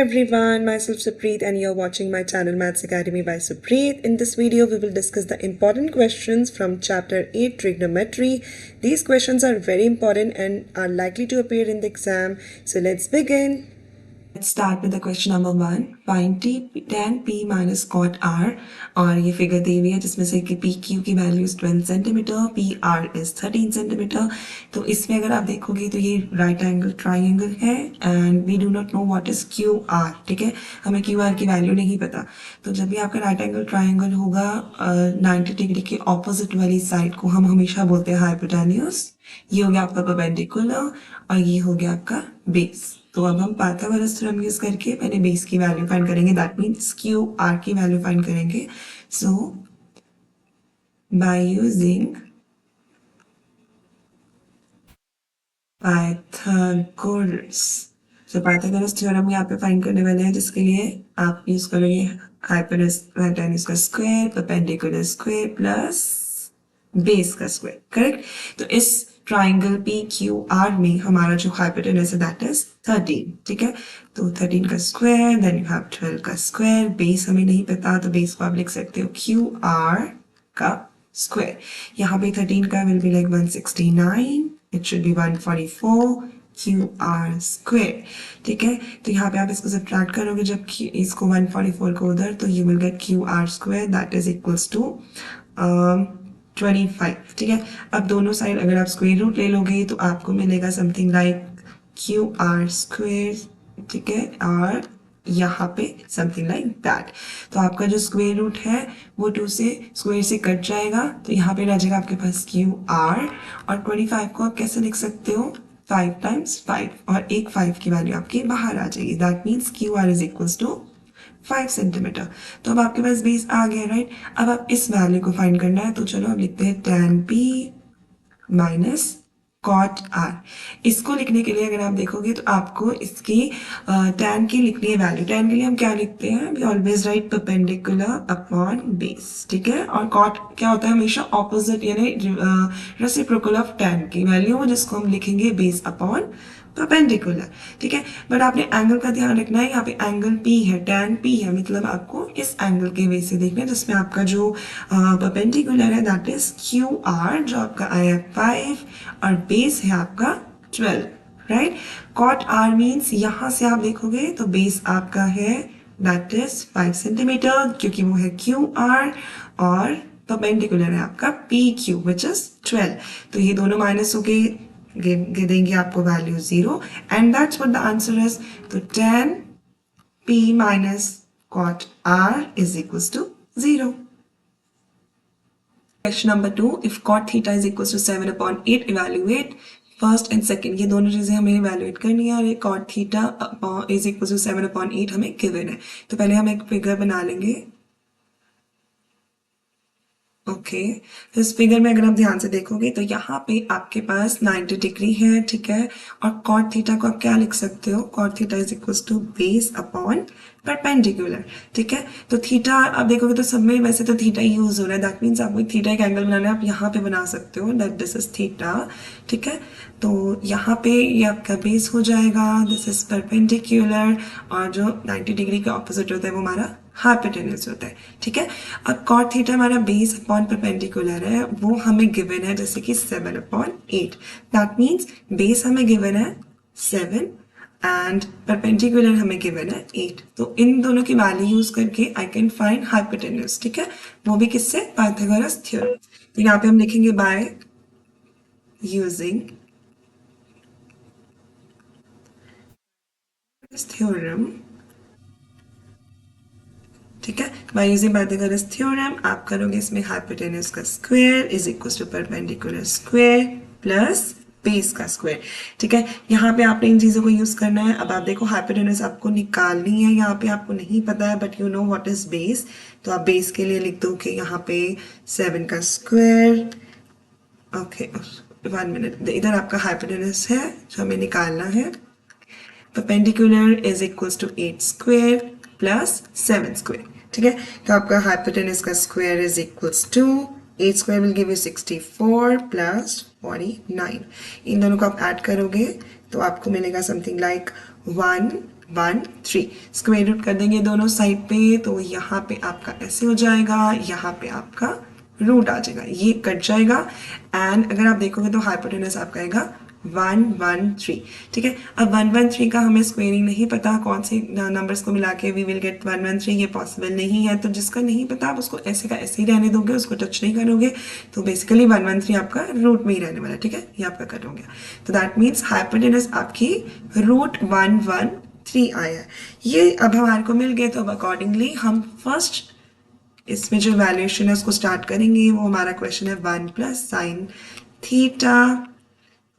everyone, myself Supreet and you're watching my channel Maths Academy by Supreet. In this video, we will discuss the important questions from chapter 8 Trigonometry. These questions are very important and are likely to appear in the exam. So let's begin. Let's start with the question number 1. Find tan p minus cot r. और ये figure दी हुई है जिसमें से कि PQ क्यू की value is 12 centimetre, PR is इज 13 सेंटीमीटर. तो इसमें अगर आप देखोगे तो ये राइट एंगल ट्राइंगल है and we do not know what is QR आर. ठीक है, हमें क्यू आर की वैल्यू नहीं पता. तो जब भी आपका राइट एंगल ट्राइंगल होगा 90 डिग्री के ऑपोजिट वाली साइड को हम हमेशा बोलते हैं हाइपोटेन्यूज. ये हो गया आपका परपेंडिकुलर और ये हो गया आपका बेस. तो अब हम पाइथागोरस थ्योरम यूज करके पहले बेस की वैल्यू फाइंड करेंगे. दैट मीन्स क्यू आर की वैल्यू फाइंड करेंगे. सो बाय यूजिंग पाइथागोरस, तो पाइथागोरस थ्योरम यहाँ पे फाइंड करने वाले हैं जिसके लिए आप यूज करोगे हाइपोटेन्यूज का square, perpendicular square plus base का स्क्वायर. करेक्ट. तो इस ट्राइंगल पी क्यू आर में हमारा जो हाइपोटेन्यूज है दैट इज 13. ठीक है, तो 13 का स्क्वायर, देन यू हैव 12 का स्क्वायर. बेस हमें नहीं पता तो बेस को आप लिख सकते हो क्यू आर का स्क्वायर. यहाँ पे 13 का will be like 169, it should be 144 Q R square. ठीक है, तो यहाँ पे आप इसको सब्ट्रैक्ट करोगे जब इसको 144 को उधर, तो you will get Q R square that is equals to 25. ठीक है, अब दोनों साइड अगर आप स्क्वायर रूट ले लोगे तो आपको मिलेगा something like Q R square. ठीक है, और यहाँ पे समथिंग लाइक दैट. तो आपका जो स्क्वायर रूट है वो 2 से स्क्वायर से कट जाएगा तो यहाँ पे रह जाएगा आपके पास क्यू आर. और 25 को आप कैसे लिख सकते हो, 5 टाइम्स 5 और एक 5 की वैल्यू आपकी बाहर आ जाएगी. That means Q R is equals to 5 centimetre. तो अब आपके पास बेस आ गया. राइट, अब आप इस वैल्यू को फाइंड करना है. तो चलो अब लिखते हैं tan p minus cot r. इसको लिखने के लिए अगर आप देखोगे तो आपको इसकी tan की लिखनी है वैल्यू. tan के लिए हम क्या लिखते हैं, we always write perpendicular upon base. ठीक है, और cot क्या होता है, हमेशा ऑपोजिट यानी रेसिप्रोकल ऑफ tan की वैल्यू जिसको हम लिखेंगे बेस अपॉन परपेंडिकुलर. ठीक है, बट आपने एंगल का ध्यान रखना है. यहाँ पे एंगल P है, tan P है, मतलब आपको इस एंगल के वे से देखना है जिसमें आपका जो परपेंडिकुलर है दैट इज क्यू आर जो आपका आया है 5 और बेस है आपका 12. राइट, कॉट आर मीन्स यहाँ से आप देखोगे तो बेस आपका है दैट इज 5 सेंटीमीटर क्योंकि वो है क्यू आर और परपेंडिकुलर है आपका पी क्यू विच इज 12. तो ये दोनों माइनस हो गए, देंगे आपको value 0 and that's what the answer is. तो tan p minus cot r is equals to 0. Question number 2. If cot theta is equals to 7/8, evaluate first and second. ये दोनों चीजें हमें इवैल्यूएट करनी है और ये cot theta is equals to 7/8 हमें गिवन है. तो पहले हम एक फिगर बना लेंगे. ओके, तो इस फिगर में अगर आप ध्यान से देखोगे तो यहाँ पे आपके पास 90 डिग्री है. ठीक है, और कॉट थीटा को आप क्या लिख सकते हो, cot theta is equals to base upon perpendicular. ठीक है, तो थीटा आप देखोगे तो सब में वैसे तो थीटा ही यूज हो रहा है. दैट मीन्स आपको थीटा एक एंगल बनाना है, आप यहाँ पे बना सकते हो दैट दिस इज थीटा. ठीक है, तो यहाँ पे ये आपका बेस हो जाएगा, दिस इज परपेंडिकुलर और जो 90 डिग्री के ऑपोजिट होता है वो हमारा हाइपोटेन्यूज होता है. ठीक है, अब कॉट थीटा हमारा बेस अपॉन परपेंडिकुलर है, वो हमें गिवन है जैसे कि 7/8. दैट मीन्स बेस हमें गिवन है 7 एंड परपेंडिकुलर हमें गिवन है 8. तो इन दोनों की वैल्यू यूज करके आई कैन फाइंड हाइपोटेन्यूज. ठीक है, वो भी किससे, पाइथागोरस थ्योरम. तो यहाँ पे हम लिखेंगे बाय यूजिंग थ्योरम. ठीक है, बाय यूजिंग पाइथागोरस थ्योरम आप करोगे इसमें हाइपोटेन्यूज का square is equal to perpendicular square plus base का स्क्वायर. ठीक है, यहाँ पे आपने इन चीजों को यूज करना है. अब आप देखो हाइपोटेन्यूज आपको निकालनी है, यहाँ पे आपको नहीं पता है but you know what is base. तो आप बेस के लिए लिख दो कि यहाँ पे 7 का स्क्वायर. ओके, 1 मिनट, इधर आपका हाइपोटेन्यूज है जो हमें निकालना है. Perpendicular is equals to 8 square plus 7 square. ठीक है, तो आपका हाइपोटेन्यूज का square is equals to 8 square will give you 64 plus 49. इन दोनों को आप ऐड करोगे तो आपको मिलेगा समथिंग लाइक 1 1 3 स्क्वायर रूट कर देंगे दोनों साइड पे, तो यहाँ पे आपका ऐसे हो जाएगा, यहाँ पे आपका रूट आ जाएगा, ये कट जाएगा। एंड अगर आप देखोगे तो हाइपोटेनस आपका आएगा 113। ठीक है, अब 113 का हमें स्क्वेयरिंग नहीं पता, कौन से नंबर्स को मिला के वी विल गेट 113, ये पॉसिबल नहीं है। तो जिसका नहीं पता आप उसको ऐसे का ऐसे ही रहने दोगे, उसको टच नहीं करोगे, तो बेसिकली 113 आपका रूट में ही रहने वाला है। ठीक है, ये आपका कट हो गया, तो दैट मीन्स हाइपोटेनस आपकी रूट 113 आया है। ये अब हमारे को मिल गया, तो अब अकॉर्डिंगली हम फर्स्ट इसमें जो वैल्यूएशन है उसको स्टार्ट करेंगे। वो हमारा क्वेश्चन है 1 प्लस साइन थीटा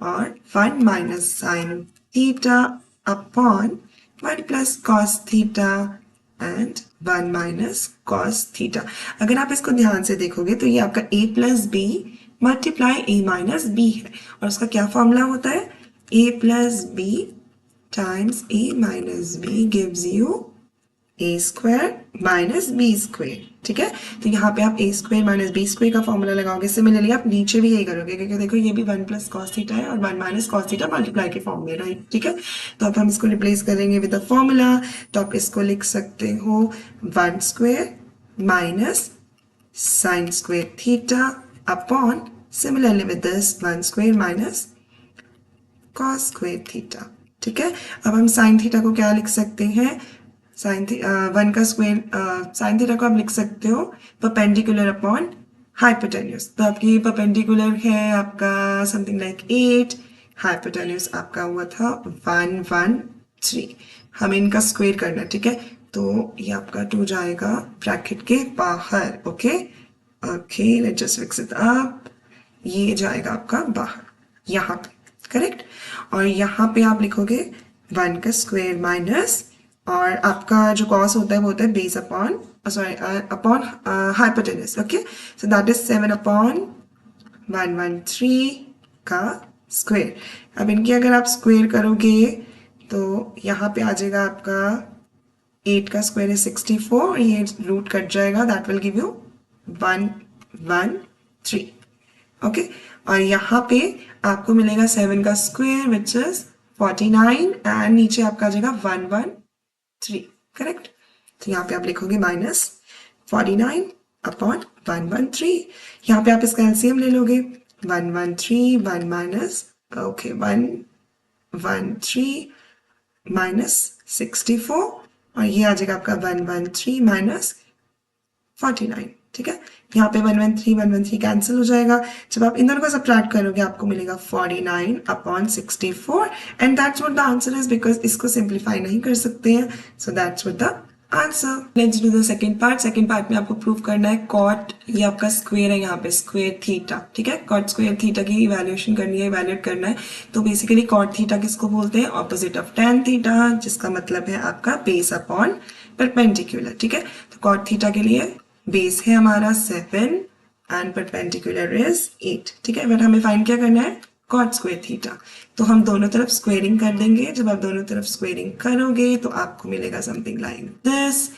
और 1 minus sine theta upon 1 plus cos theta and 1 minus cos theta. अगर आप इसको ध्यान से देखोगे तो ये आपका a plus B multiply a minus B है, और उसका क्या फॉर्मूला होता है, a plus B times a minus B gives you A square minus B square. ठीक है, तो यहाँ पे आप A square minus B square का फॉर्मूला लगाओगे। सिमिलरली आप नीचे भी यही करोगे, क्योंकि देखो ये भी 1 प्लस कॉस थीटा है और 1 माइनस कॉस थीटा मल्टीप्लाई के फॉर्म में, राइट। ठीक है, तो अब हम इसको रिप्लेस करेंगे विद द फॉर्मूला, तो आप इसको लिख सकते हो 1 square minus sine square theta upon similarly with this 1 square minus cos square theta. ठीक है, अब हम साइन थीटा को क्या लिख सकते हैं, साइन वन का स्क्वायर, साइन थीटा को आप लिख सकते हो परपेंडिकुलर अपॉन हाइपोटेन्यूस। तो आपकी परपेंडिकुलर है आपका समथिंग लाइक 8, हाइपोटेन्यूस आपका हुआ था 113। हमें इनका स्क्वायर करना है। ठीक है, तो ये आपका 2 जाएगा ब्रैकेट के बाहर। Okay okay, let's just fix it up, ये जाएगा आपका बाहर यहाँ पे, करेक्ट। और यहाँ पे आप लिखोगे 1 का स्क्वायर माइनस, और आपका जो कॉस होता है वो होता है base upon sorry upon hypotenuse. Okay, so that is 7 upon 113 का स्क्वायर। अब इनकी अगर आप स्क्वायर करोगे तो यहाँ पे आ जाएगा आपका 8 का स्क्वायर है 64, ये रूट कट जाएगा, that will give you 113। Okay, और यहाँ पे आपको मिलेगा 7 का स्क्वायर विच इज 49 एंड नीचे आपका आ जाएगा 113, करेक्ट। तो यहाँ पे आप लिखोगे माइनस 49 अपॉन 113। यहाँ पे आप इसका एलसीएम ले लोगे, 113 1 माइनस ओके 113 माइनस 64, और ये आ जाएगा आपका 113 माइनस 49। ठीक है, यहाँ पे 113 कैंसिल हो जाएगा। जब आप इन दोनों को सब्ट्रैक्ट करोगे आपको मिलेगा 49 upon 64 and that's what the answer is, because इसको सिंप्लीफाई नहीं कर सकते हैं, सो that's what the answer. Let's do the second part. Second part में आपको प्रूव करना है कॉट, ये आपका स्क्वायर है यहाँ पे स्क्वायर थीटा। ठीक है, कॉट स्क्वायर थीटा की इवैल्यूएशन करनी है, इवैल्यूएट करना है। तो बेसिकली कॉट थीटा किसको बोलते हैं, ऑपोजिट ऑफ टेन थीटा, जिसका मतलब है आपका बेस अपॉन परपेंडिकुलर। ठीक है, तो कॉट थीटा के लिए बेस है हमारा 7 एंड परपेंडिकुलर इज 8। ठीक है, बट हमें फाइंड क्या करना है, कॉट स्क्वायर थीटा। तो हम दोनों तरफ स्क्वेयरिंग कर देंगे। जब आप दोनों तरफ स्क्वेयरिंग करोगे तो आपको मिलेगा समथिंग लाइक दिस,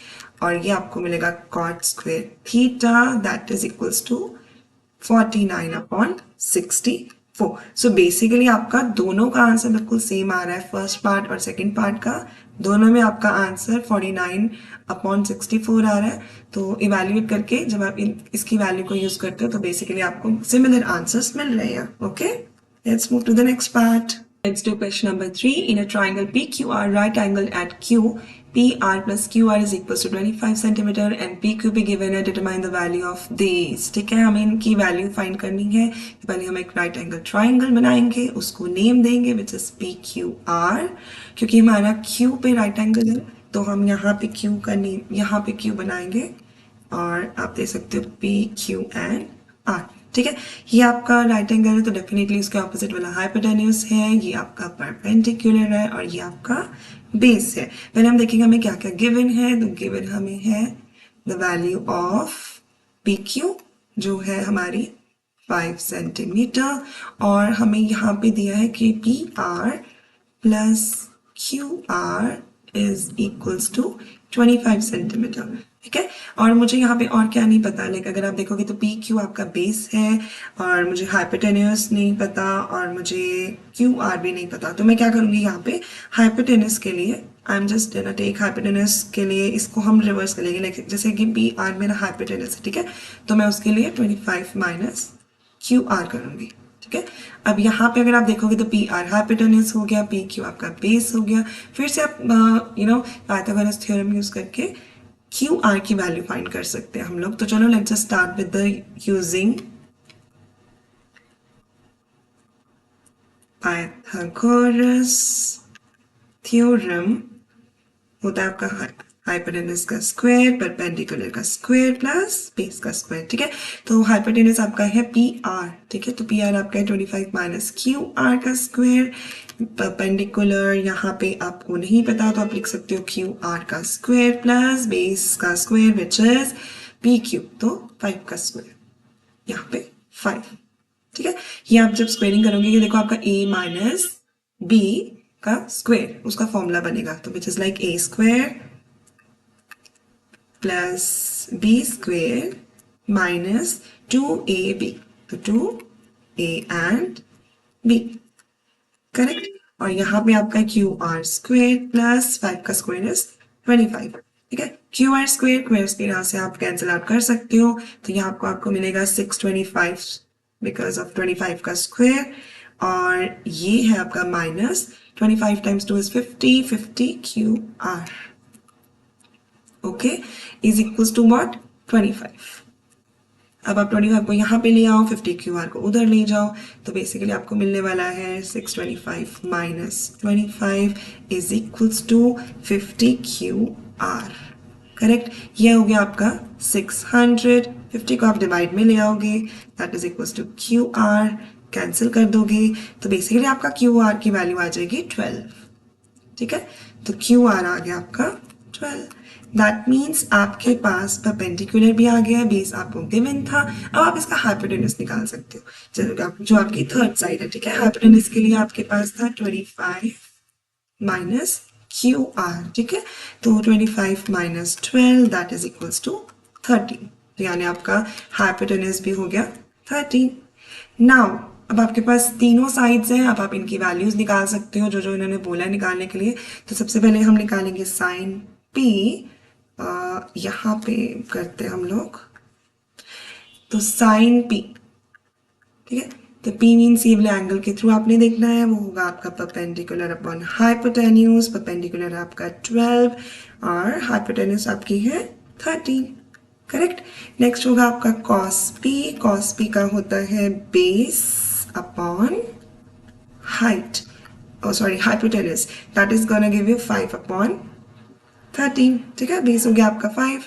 और ये आपको मिलेगा cot square theta that is equals to 49 upon 64। So basically आपका दोनों का आंसर बिल्कुल सेम आ रहा है, फर्स्ट पार्ट और सेकंड पार्ट का, दोनों में आपका आंसर 49 अपॉन 64 आ रहा है। तो इवैल्यूएट करके जब आप इसकी वैल्यू को यूज करते हो तो बेसिकली आपको सिमिलर आंसर्स मिल रहे हैं। Okay, let's move to the next part. Let's do question number 3. In a triangle PQR, right angle at Q, PR plus QR is equals to 25 centimeter and PQ be given है, determine the value of these. ठीक है, हमें इनकी value find करनी है। पहले हम एक राइट एंगल ट्राइंगल बनाएंगे, उसको नेम देंगे विच इज PQR, क्योंकि हमारा Q पे राइट एंगल है तो हम यहाँ पे Q का नेम, यहाँ पे Q बनाएंगे, और आप दे सकते हो PQ and R। ठीक है, ये आपका राइट एंगल है तो डेफिनेटली उसके ऑपोजिट वाला हाइपोटेन्यूस है, ये आपका परपेंडिकुलर है, और ये आपका बेस है। पहले हम देखेंगे हमें क्या क्या गिवन है। तो गिवन हमें है द वैल्यू ऑफ PQ जो है हमारी 5 सेंटीमीटर, और हमें यहाँ पे दिया है कि PR plus QR is equals to 25 centimetre, ठीक है। और मुझे यहाँ पे और क्या नहीं पता, लाइक अगर आप देखोगे तो पी क्यू आपका बेस है और मुझे हाइपोटेन्यूस नहीं पता और मुझे क्यू आर भी नहीं पता। तो मैं क्या करूँगी यहाँ पे हाइपोटेन्यूस के लिए I am just gonna take hypotenuse के लिए इसको हम रिवर्स कर लेंगे, लाइक जैसे कि पी आर मेरा हाइपोटेन्यूस है, ठीक है। तो मैं उसके लिए 25 माइनस क्यू आर करूँगी, ठीक है। अब यहाँ पे अगर आप देखोगे तो पी आर हाइपोटेन्यूस हो गया, पी क्यू आपका बेस हो गया। फिर से आप पाइथागोरस थ्योरम यूज करके क्यू आर की वैल्यू फाइंड कर सकते हैं हम लोग। तो चलो let's just start with the using Pythagoras theorem. होता है आपका हाइपोटेन्यूस का स्क्वायर परपेंडिकुलर का स्क्वायर प्लस बेस का स्क्वायर, ठीक है। तो हाइपोटेन्यूस आपका है पी आर, ठीक है। तो पी आर आपका है 25 माइनस क्यू आर का स्क्वायर। परपेंडिकुलर यहाँ पे आपको नहीं पता तो आप लिख सकते हो क्यू आर का स्क्वायर प्लस बेस का square which is P Q, तो 5 का स्क्वायर, यहाँ पे 5, ठीक है। ये आप जब स्क्वेयरिंग करोगे ये देखो आपका a माइनस बी का स्क्वायर उसका फॉर्मूला बनेगा, तो which is like A square plus B square minus 2ab, तो 2a एंड b, करेक्ट। और यहाँ पे आपका क्यू आर स्क्वायर प्लस 5 का स्क्वायर इज 25, ठीक है। क्यू आर स्क्वायर यहाँ से आप कैंसिल आउट कर सकते हो, तो यहाँ आपको मिलेगा 625 बिकॉज ऑफ 25 का स्क्वायर। और ये है आपका minus 25 times 2 is 50, 50 Q R, okay, is equals to what 25। अब आप 25 को यहाँ पे ले आओ, 50 क्यू आर को उधर ले जाओ, तो बेसिकली आपको मिलने वाला है 625 minus 25 is equals to 50 Q R, correct. ये हो गया आपका 600, 50 को आप डिवाइड में ले आओगे that is equals to Q R, cancel कर दोगे तो बेसिकली आपका क्यू आर की वैल्यू आ जाएगी 12, ठीक है। तो क्यू आर आ गया आपका 12। दैट मीन्स आपके पास परपेंडिकुलर भी आ गया, बेस आपको गिवन था। अब आप इसका हाइपोटेन्यूस निकाल सकते हो, चलो जो आपकी थर्ड साइड है, ठीक है। हाइपोटेन्यूस के लिए आपके पास था 25 माइनस क्यू आर, ठीक है। तो 25 minus 12 that is equals to 13, यानी आपका हाइपोटेन्यूस भी हो गया 13। नाउ अब आपके पास तीनों साइड्स हैं, अब आप इनकी वैल्यूज निकाल सकते हो जो जो इन्होंने बोला है निकालने के लिए। तो सबसे पहले हम निकालेंगे साइन पी, यहाँ पे करते हैं हम लोग, तो साइन पी, ठीक है। तो पी मीन्स ये वाले एंगल के थ्रू आपने देखना है, वो होगा आपका परपेंडिकुलर अपॉन हाइपोटेन्यूस, परपेंडिकुलर आपका 12 और हाइपोटेन्यूस आपकी है 13, करेक्ट। नेक्स्ट होगा आपका कॉस पी का होता है base upon height, sorry hypotenuse, that is gonna give you 5 upon 13, ठीक है। बेस हो गया आपका 5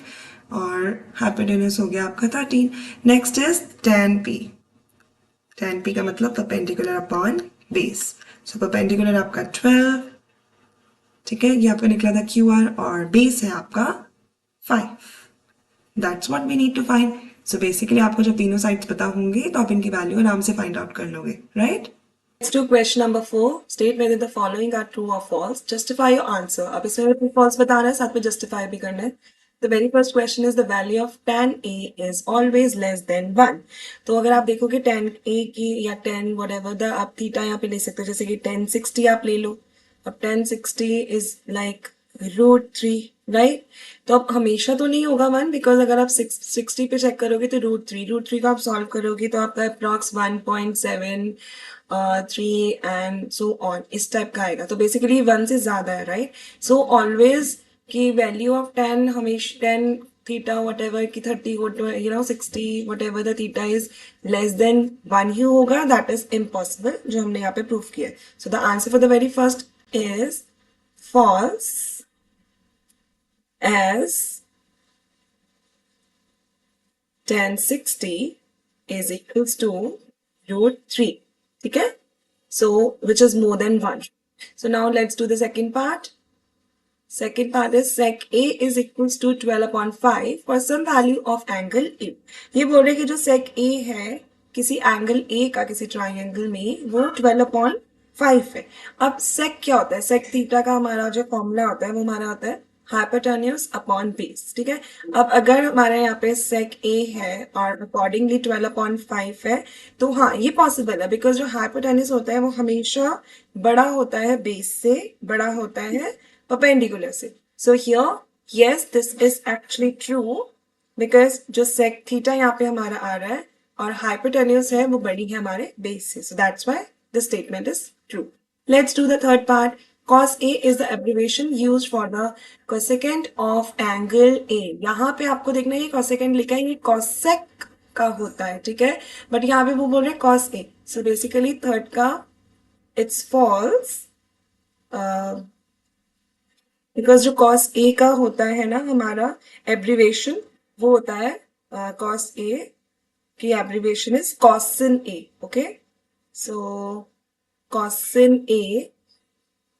और हाइपोटेन्यूस हो गया आपका 13। नेक्स्ट इज tan p का मतलब perpendicular upon base, so perpendicular आपका 12, ठीक है। ये आपका निकला था क्यू आर और बेस है आपका 5, that's what we need to find. So basically आपको जब तीनों साइड्स पता होंगे तो आप इनकी वैल्यू आराम से फाइंड आउट कर लोगे, right. Let's do question number 4. State whether the following are true or false. Justify your answer. अब इसमें भी false बताना है, साथ में justify भी करना है। The very first question is the value of tan A is always less than 1. तो अगर आप देखोगे tan A की या tan whatever the आप थीटा यहाँ पे ले सकते हो, जैसे कि tan 60 आप ले लो। अब tan 60 is like √3, राइट। तो अब हमेशा तो नहीं होगा 1, बिकॉज अगर आप 60 पे चेक करोगे तो √3 को आप सॉल्व करोगे तो आपका अप्रॉक्स 1.7 3 एंड सो ऑन इस टाइप का आएगा। तो बेसिकली 1 से ज्यादा है, राइट। सो ऑलवेज की वैल्यू ऑफ 10 हमेशा 10 थीटा whatever की 30 60 whatever the theta is less than 1 ही होगा, दैट इज इम्पॉसिबल, जो हमने यहाँ पे प्रूफ किया है। So the answer for the very first is false as tan 60 is equals to √3, ठीक है। So which is more than 1. So now let's do the second part. Second part is sec A is equals to 12 upon 5 for some value of angle A. ये बोल रहे कि जो sec A है किसी angle A का किसी triangle में वो 12 upon 5 है। अब sec क्या होता है? sec थीटा का हमारा जो फॉर्मूला होता है वो हमारा होता है हाइपोटेन्यूज अपॉन बेस, ठीक है। अब अगर हमारे यहाँ पे सेक ए है और अकॉर्डिंगली 12/5 है, तो हाँ ये पॉसिबल है, बिकॉज जो हाइपोटेन्यूज होता है वो हमेशा बड़ा होता है बेस से, बड़ा होता है परपेंडिकुलर से। So here yes this is actually true, because जो सेक थीटा यहाँ पे हमारा आ रहा है और हाइपोटेन्यूज है वो बड़ी है हमारे बेस से, so that's why the statement is true. Let's do the third part. Cos A is the abbreviation used for the cosecant of angle A. यहाँ पे आपको देखना है ये cosecant लिखा है, ये cosec का होता है, ठीक है, बट यहाँ पे वो बोल रहे हैं cos A. So basically third का it's false, बिकॉज जो cos A का होता है ना हमारा एब्रीवेशन, वो होता है cos A की abbreviation is cosine A. Okay, so cosine A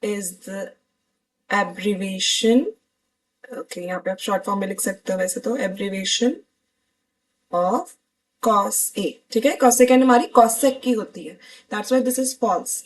is the abbreviation, okay, यहाँ पे आप शॉर्ट फॉर्म में लिख सकते हो वैसे तो, एब्रीवेशन ऑफ cos A, ठीक है। cosecant हमारी cosec की होती है, that's why this is false.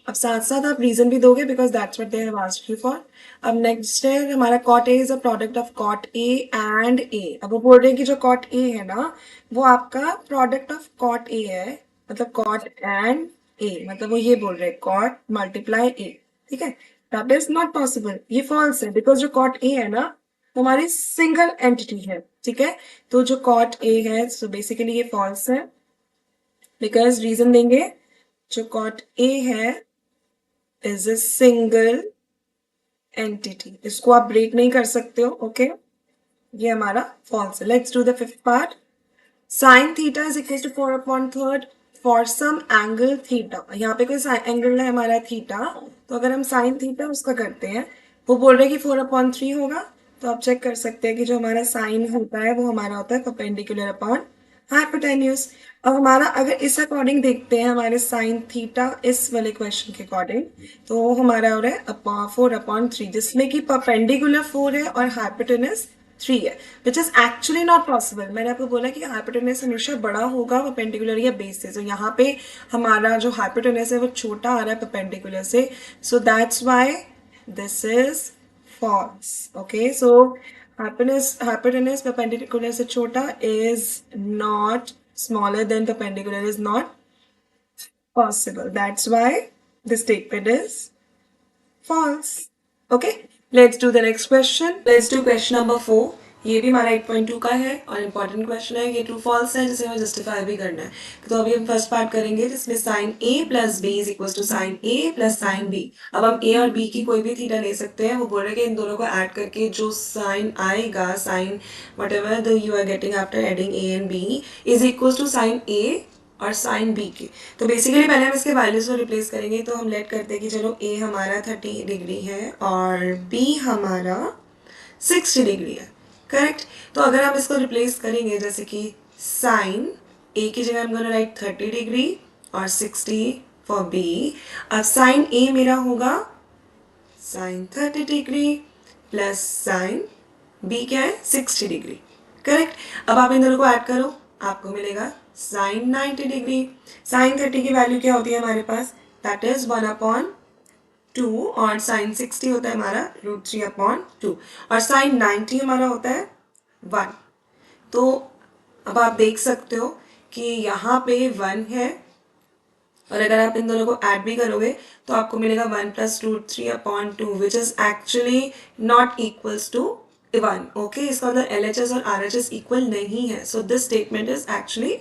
अब साथ साथ आप रीजन भी दोगे because that's what they have asked you for. अब नेक्स्ट है हमारा cot A is a product of cot A and A। अब वो बोल रहे हैं कि जो cot A है ना वो आपका प्रोडक्ट ऑफ cot A है, मतलब cot एंड A, मतलब वो ये बोल रहे हैं cot मल्टीप्लाई A, ठीक है। दैट इज नॉट पॉसिबल, ये फॉल्स है, बिकॉज जो cot A है ना हमारी सिंगल एंटिटी है, ठीक है। तो जो cot A है सो बेसिकली ये फॉल्स है, बिकॉज रीजन देंगे जो cot A है इज अ सिंगल एंटिटी, इसको आप ब्रेक नहीं कर सकते हो, ओके ये हमारा फॉल्स है। Let's do the fifth part. Sine theta is equal to 4/3 for some angle theta. यहाँ पे कोई एंगल है हमारा थीटा, तो अगर हम साइन थीटा उसका करते हैं, वो बोल रहे हैं कि 4/3 होगा, तो आप चेक कर सकते हैं कि जो हमारा साइन होता है वो हमारा होता है परपेंडिकुलर अपॉन हाइपोटेन्यूज। अब हमारा अगर इस अकॉर्डिंग देखते हैं हमारे साइन थीटा इस वाले क्वेश्चन के अकॉर्डिंग, तो हमारा हो रहा है 4/3, जिसमें कि परपेंडिकुलर 4 है और हाइपोटेन्यूज 3 है, विच इज एक्चुअली नॉट पॉसिबल। मैंने आपको बोला कि हाइपोटेन्यूज हमेशा बड़ा होगा परपेंडिकुलर या बेस से, तो यहाँ पे हमारा जो हाइपोटेन्यूज है वो छोटा आ रहा है परपेंडिकुलर से, so that's why this is false. Okay, so hypotenuse perpendicular से छोटा is not smaller than perpendicular is not possible. That's why the statement is false. Okay, let's do the next question. Let's do question number 4. ये भी हमारा 8.2 का है और important question है, ये ट्रू फॉल्स है जिसे हमें जस्टिफाई भी करना है। तो अभी हम फर्स्ट पार्ट करेंगे जिसमें sine A plus B is equal to sine A plus sine B. अब हम ए और बी की कोई भी थीटा ले सकते हैं, वो बोल रहे हैं कि इन दोनों को ऐड करके जो साइन आएगा, sine whatever the you are getting after adding A and B is equal to sine A और साइन बी के। तो बेसिकली पहले हम इसके वैल्यूज को रिप्लेस करेंगे, तो हम लेट करते हैं कि चलो ए हमारा 30 डिग्री है और बी हमारा 60 डिग्री है, करेक्ट। तो अगर हम इसको रिप्लेस करेंगे जैसे कि साइन ए की जगह हम गोना राइट 30 डिग्री और 60 फॉर बी। अब साइन ए मेरा होगा sine 30 degree plus sine B क्या है 60 डिग्री, करेक्ट। अब आप इन दोनों को ऐड करो, आपको मिलेगा साइन 90 डिग्री। साइन 30 की वैल्यू क्या होती है हमारे पास, दैट इज 1/2 और साइन 60 होता है हमारा √3/2 और साइन 90 हमारा होता है 1। तो अब आप देख सकते हो कि यहाँ पे 1 है और अगर आप इन दोनों को ऐड भी करोगे तो आपको मिलेगा 1 + √3/2 which is actually not equals to 1। ओके, इसका मतलब LHS और RHS इक्वल नहीं है, so this statement is actually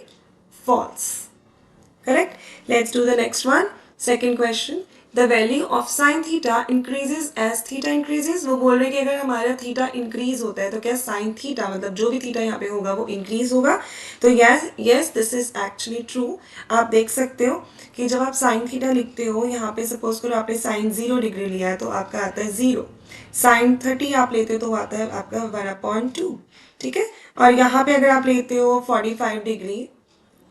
false. Correct? Let's do the next one. Second question. The value of sin theta increases as theta increases. वो बोल रहे हैं कि अगर हमारा थीटा इंक्रीज होता है तो क्या साइन थीटा मतलब जो भी थीटा यहाँ पे होगा वो इंक्रीज होगा। तो yes this is actually true. आप देख सकते हो कि जब आप साइन थीटा लिखते हो यहाँ पे सपोज करो आपने साइन 0 डिग्री लिया है तो आपका आता है 0। साइन 30 आप लेते हो तो आता है आपका 1/2, ठीक है। और यहाँ पे अगर आप लेते हो 45 डिग्री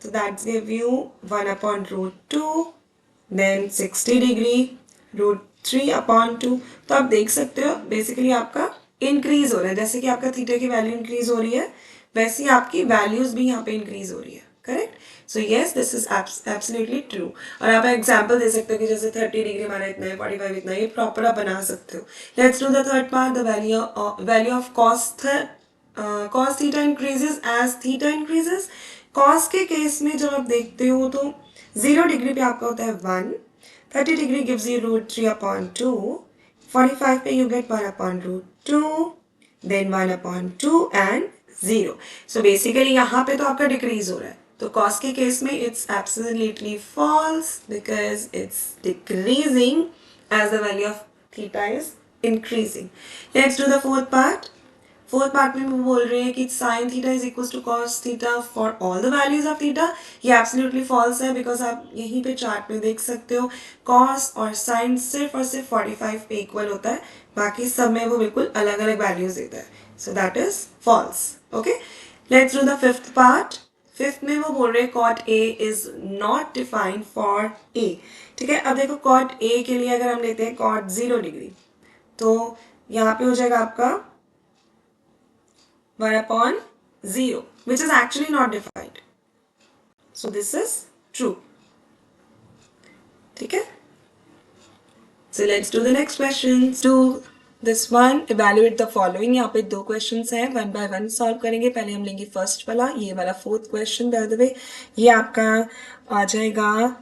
तो that's give you 1/√2, then 60 degree √3/2। तो आप देख सकते हो बेसिकली आपका इंक्रीज हो रहा है, जैसे कि आपका थीटा की वैल्यू इंक्रीज हो रही है वैसे ही आपकी वैल्यूज भी यहाँ पे इंक्रीज हो रही है, correct. So yes this is absolutely true. और आप एग्जाम्पल दे सकते हो कि जैसे 30 डिग्री हमारा इतना है, 45 इतना है, ये प्रॉपर आप बना सकते हो। Let's do the third part, the value of cos theta increases as theta increases. cos के केस में जब आप देखते हो तो 0 डिग्री पे आपका होता है 1, 30 डिग्री गिव्स यू √3/2, 45 पे you get 1/√2, then 1/2 and 0. So basically यहाँ पे तो आपका डिक्रीज हो रहा है, तो cos के केस में it's absolutely false because it's decreasing as the value of theta is increasing. Let's do the fourth part. Fourth part में वो बोल रहे हैं कि sine theta is equal to cos theta for all the values of theta. ये absolutely false है because आप यहीं पे चार्ट में देख सकते हो कॉस और साइन सिर्फ और सिर्फ 45 पे इक्वल होता है, बाकी सब में वो बिल्कुल अलग अलग वैल्यूज देता है। So that is false. Okay, let's do the fifth part. Fifth में वो बोल रहे हैं cot A is not defined for A. ठीक है, अब देखो कॉट ए के लिए अगर हम लेते हैं कॉट 0 डिग्री, तो यहाँ पे हो जाएगा आपका 1/0, which is actually not defined. So this is true. ठीक है? So let's do the next question. Do this one, evaluate the following. यहाँ पे 2 questions हैं, 1 by 1 solve करेंगे। पहले हम लेंगे first वाला, ये वाला 4th question by the way, ये आपका आ जाएगा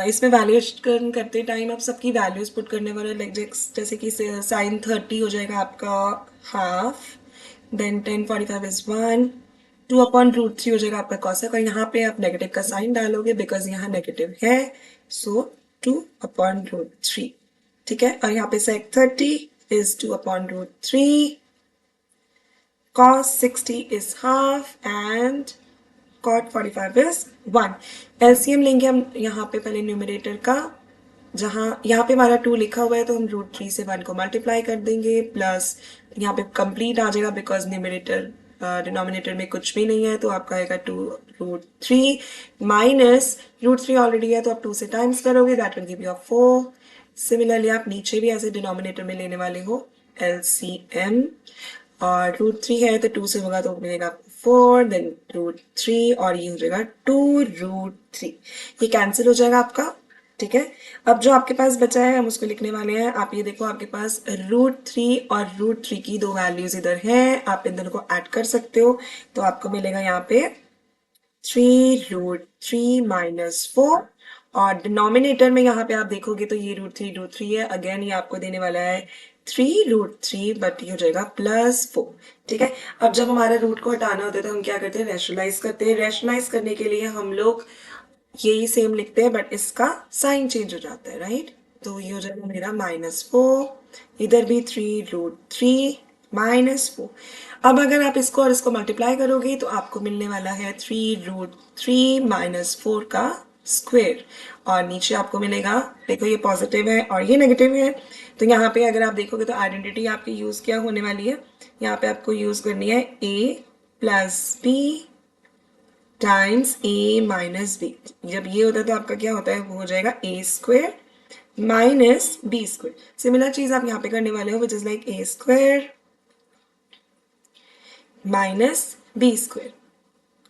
इसमें वैल्यूएशन करते टाइम आप सबकी वैल्यूज पुट करने वाले, लाइक जैसे कि साइन 30 हो जाएगा आपका हाफ, देन 10/45 इज 1, 2/√3 हो जाएगा आपका कॉसेक, और यहाँ पे आप नेगेटिव का साइन डालोगे बिकॉज यहाँ नेगेटिव है, सो 2/√3। ठीक है, और यहाँ पे सेक 30 is 2/√3, cos 60 is half and cot 45 is 1। LCM लेंगे हम यहाँ पे पहले न्यूमरेटर का, जहाँ यहाँ पे हमारा 2 लिखा हुआ है तो हम √3 से 1 को मल्टीप्लाई कर देंगे, प्लस यहाँ पे कंप्लीट आ जाएगा बिकॉज न्यूमरेटर डिनोमिनेटर में कुछ भी नहीं है, तो आपका आएगा 2√3 माइनस √3 ऑलरेडी है तो आप 2 से टाइम्स करोगे, that will give you 4। Similarly आप नीचे भी ऐसे डिनोमिनेटर में लेने वाले हो एलसीएम, और √3 है तो 2 से होगा तो मिलेगा 4, देन √3 और ये हो जाएगा 2√3, ये कैंसिल हो जाएगा आपका। ठीक है, अब जो आपके पास बचा है हम उसको लिखने वाले हैं। आप ये देखो आपके पास √3 और √3 की 2 वैल्यूज इधर हैं, आप इन दोनों को ऐड कर सकते हो, तो आपको मिलेगा यहाँ पे 3√3 माइनस 4, और डिनोमिनेटर में यहाँ पे आप देखोगे तो ये √3 है, अगेन ये आपको देने वाला है 3√3, बट ये हो जाएगा +4। ठीक है, अब जब हमारा रूट को हटाना होता है तो हम क्या करते हैं, रैशनलाइज करते हैं। रैशनलाइज करने के लिए हम लोग यही सेम लिखते हैं बट इसका साइन चेंज हो जाता है, राइट। तो ये हो जाएगा मेरा -4, इधर भी 3√3 -4। अब अगर आप इसको और इसको मल्टीप्लाई करोगे तो आपको मिलने वाला है 3√3 -4 का स्क्वायर, और नीचे आपको मिलेगा, देखो ये पॉजिटिव है और ये नेगेटिव है, तो यहाँ पे अगर आप देखोगे तो आइडेंटिटी आपकी यूज क्या होने वाली है, यहाँ पे आपको यूज करनी है a + b times a minus b। जब ये होता है तो आपका क्या होता है, वो हो जाएगा a² माइनस b²। सिमिलर चीज आप यहाँ पे करने वाले हो, which is like a² minus b²।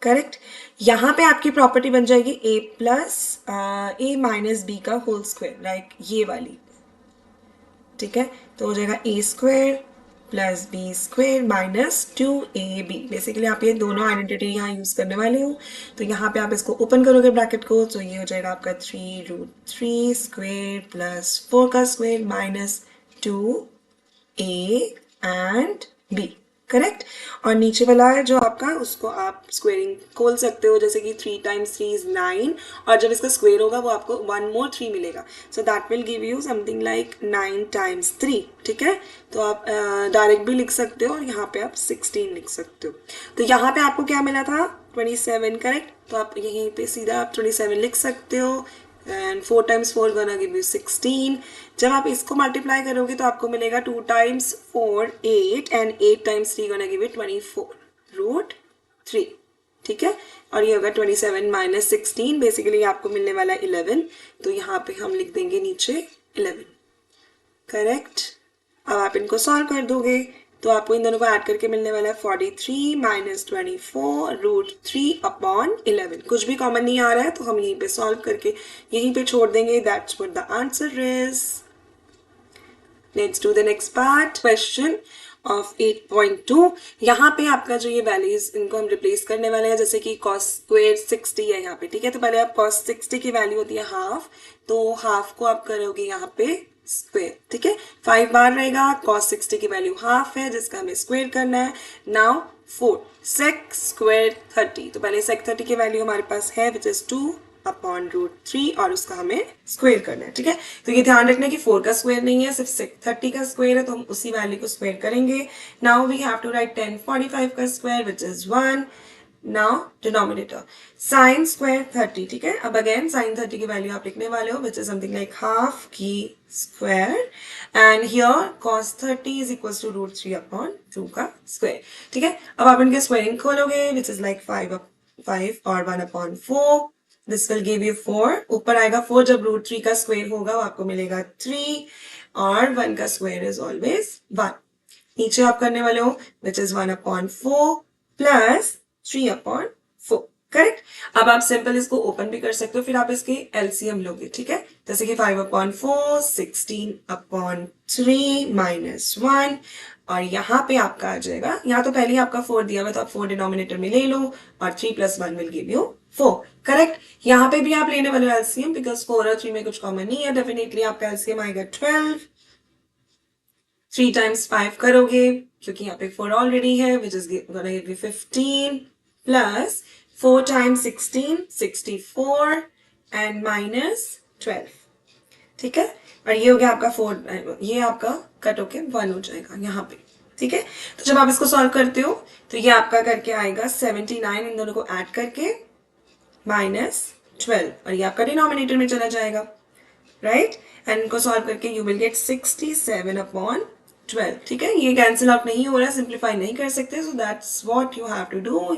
Correct, यहाँ पे आपकी प्रॉपर्टी बन जाएगी a माइनस b का होल स्क्वायर, लाइक ये वाली। ठीक है, तो हो जाएगा a² + b² minus 2ab। Basically आप ये दोनों आइडेंटिटी यहाँ यूज करने वाले हो, तो यहाँ पे आप इसको ओपन करोगे ब्रैकेट को, तो ये हो जाएगा आपका 3√3² + 4 का square minus 2a and b। Correct, और नीचे वाला है जो आपका, उसको आप स्क्वेयरिंग खोल सकते हो, जैसे कि 3 × 3 is 9, और जब इसका स्क्वेयर होगा वो आपको 1 more 3 मिलेगा, so that will give you something like 9 × 3। ठीक है, तो आप डायरेक्ट भी लिख सकते हो और यहाँ पे आप 16 लिख सकते हो। तो यहाँ पे आपको क्या मिला था, 27। करेक्ट, तो आप यहीं पे सीधा आप 27 लिख सकते हो, एंड 4 × 4 gonna give you 16। जब आप इसको मल्टीप्लाई करोगे तो आपको मिलेगा 2 × 4 8, एंड 8 × 3 gonna give you 24√3। ठीक है, और ये होगा 27 माइनस 16, बेसिकली आपको मिलने वाला है 11, तो यहाँ पे हम लिख देंगे नीचे 11। करेक्ट, अब आप इनको सॉल्व कर दोगे तो आपको इन दोनों को ऐड करके मिलने वाला है 43 माइनस 24 रूट 3 अपॉन 11। कुछ भी कॉमन नहीं आ रहा है तो हम यहीं पे सॉल्व करके यहीं पे छोड़ देंगे. That's what the answer is. Let's do the next part. Question of 8.2. यहाँ पे आपका जो ये वैल्यूज इनको हम रिप्लेस करने वाले हैं, जैसे कि cos स्क्वेयर 60 है यहाँ पे, ठीक है. तो पहले आप cos 60 की वैल्यू होती है हाफ, तो हाफ को आप करोगे यहाँ पे स्क्वेयर, ठीक है. 5 बार रहेगा. cos 60 की वैल्यू हाफ है जिसका हमें स्क्वेयर करना है. Now 4 sec square 30. तो पहले sec 30 की वैल्यू हमारे पास है विच इज 2 अपॉन रूट 3 और उसका हमें स्क्वेयर करना है, ठीक है. तो ये ध्यान रखना कि 4 का स्क्वायर नहीं है, सिर्फ 30 का स्क्वायर है, तो हम उसी वैल्यू को स्क्वायर करेंगे. Now we have to write 1045 का square which is 1. Now denominator sine square 30, ठीक है. अब अगेन साइन 30 की वैल्यू आप लिखने वाले हो which is something like half की square and here cos 30 is equal to root 3 upon 2 का स्क्वायर, ठीक है. अब आप इनके स्क्वायरिंग खोलोगे विच इज लाइक 5 और 1 upon 4. This will give you 4. ऊपर आएगा 4, जब रूट 3 का स्क्वायर होगा वो आपको मिलेगा 3 और 1 का स्क्वायर इज ऑलवेज 1. नीचे आप करने वाले हो which is 1 upon 4 plus 3 upon 4, correct. अब आप सिंपल इसको ओपन भी कर सकते हो, फिर आप इसके एलसीएम लोगे, ठीक है. जैसे कि 5 अपॉन 4 16 अपॉन 3 माइनस 1 और यहाँ पे आपका आ जाएगा, यहाँ तो पहले ही आपका 4 दिया हुआ तो आप 4 डिनोमिनेटर में ले लो और 3 plus 1 will give you 4, correct. यहाँ पे भी आप लेने वाले हो एलसीएम बिकॉज 4 और 3 में कुछ कॉमन नहीं है. डेफिनेटली आपका एलसीएम आएगा 12. 3 टाइम्स 5 करोगे क्योंकि यहाँ पे 4 ऑलरेडी है which is gonna give you 15 plus 4 times 16 64 and minus 12, ठीक है. और ये हो गया आपका 4, ये आपका कट होके 1 हो जाएगा यहाँ पे, ठीक है. तो जब आप इसको सॉल्व करते हो तो ये आपका करके आएगा 79 इन दोनों को ऐड करके माइनस 12 और ये आपका डिनोमिनेटर में चला जाएगा, राइट. एंड इनको सॉल्व करके यू विल गेट 67 अपॉन 12, ठीक है. ये कैंसिल आउट नहीं हो रहा, सिंप्लीफाई नहीं कर सकते, so that's what you have to do.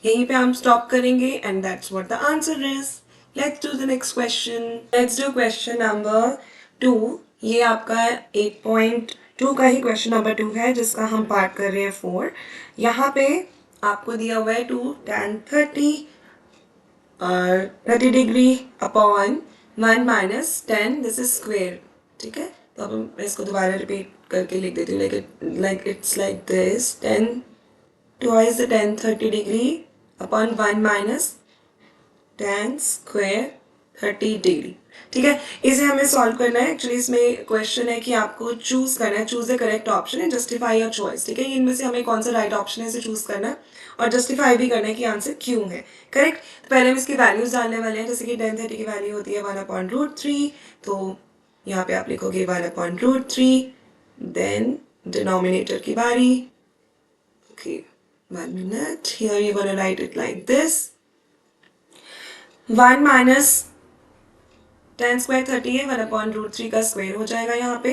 यहीं पे हम स्टॉप करेंगे and that's what the answer is. Let's do the next question. Let's do question number 2. ये आपका 8.2 का ही क्वेश्चन नंबर 2 है जिसका हम पार्ट कर रहे हैं 4. यहाँ पे आपको दिया हुआ है 2 tan 30 और 30 degree upon 1 minus 10, this is square, ठीक है. तो अब मैं इसको दोबारा रिपीट करके लिख देती हूँ like it's like this 10 twice the tan 30 degree upon 1 minus 10 square 30 degree, ठीक है. इसे हमें सॉल्व करना है. एक्चुअली इसमें क्वेश्चन है कि आपको चूज करना है, choose the correct option and justify your choice, ठीक है. इनमें से हमें कौन सा राइट ऑप्शन है इसे चूज करना है और जस्टिफाई भी करना है कि आंसर क्यों है, करेक्ट. तो पहले हम इसकी वैल्यूज डालने वाले हैं. जैसे कि tan 30 की वैल्यू होती है 1 अपॉन रूट 3, तो यहाँ पे आप लिखोगे 1 अपॉन रूट 3. देन डिनोमिनेटर की बारी. Okay 1 minute. Here you gonna right it like this 1 minus 10 square 30 है, 1 अपॉन रूट 3 का स्क्वायर हो जाएगा यहाँ पे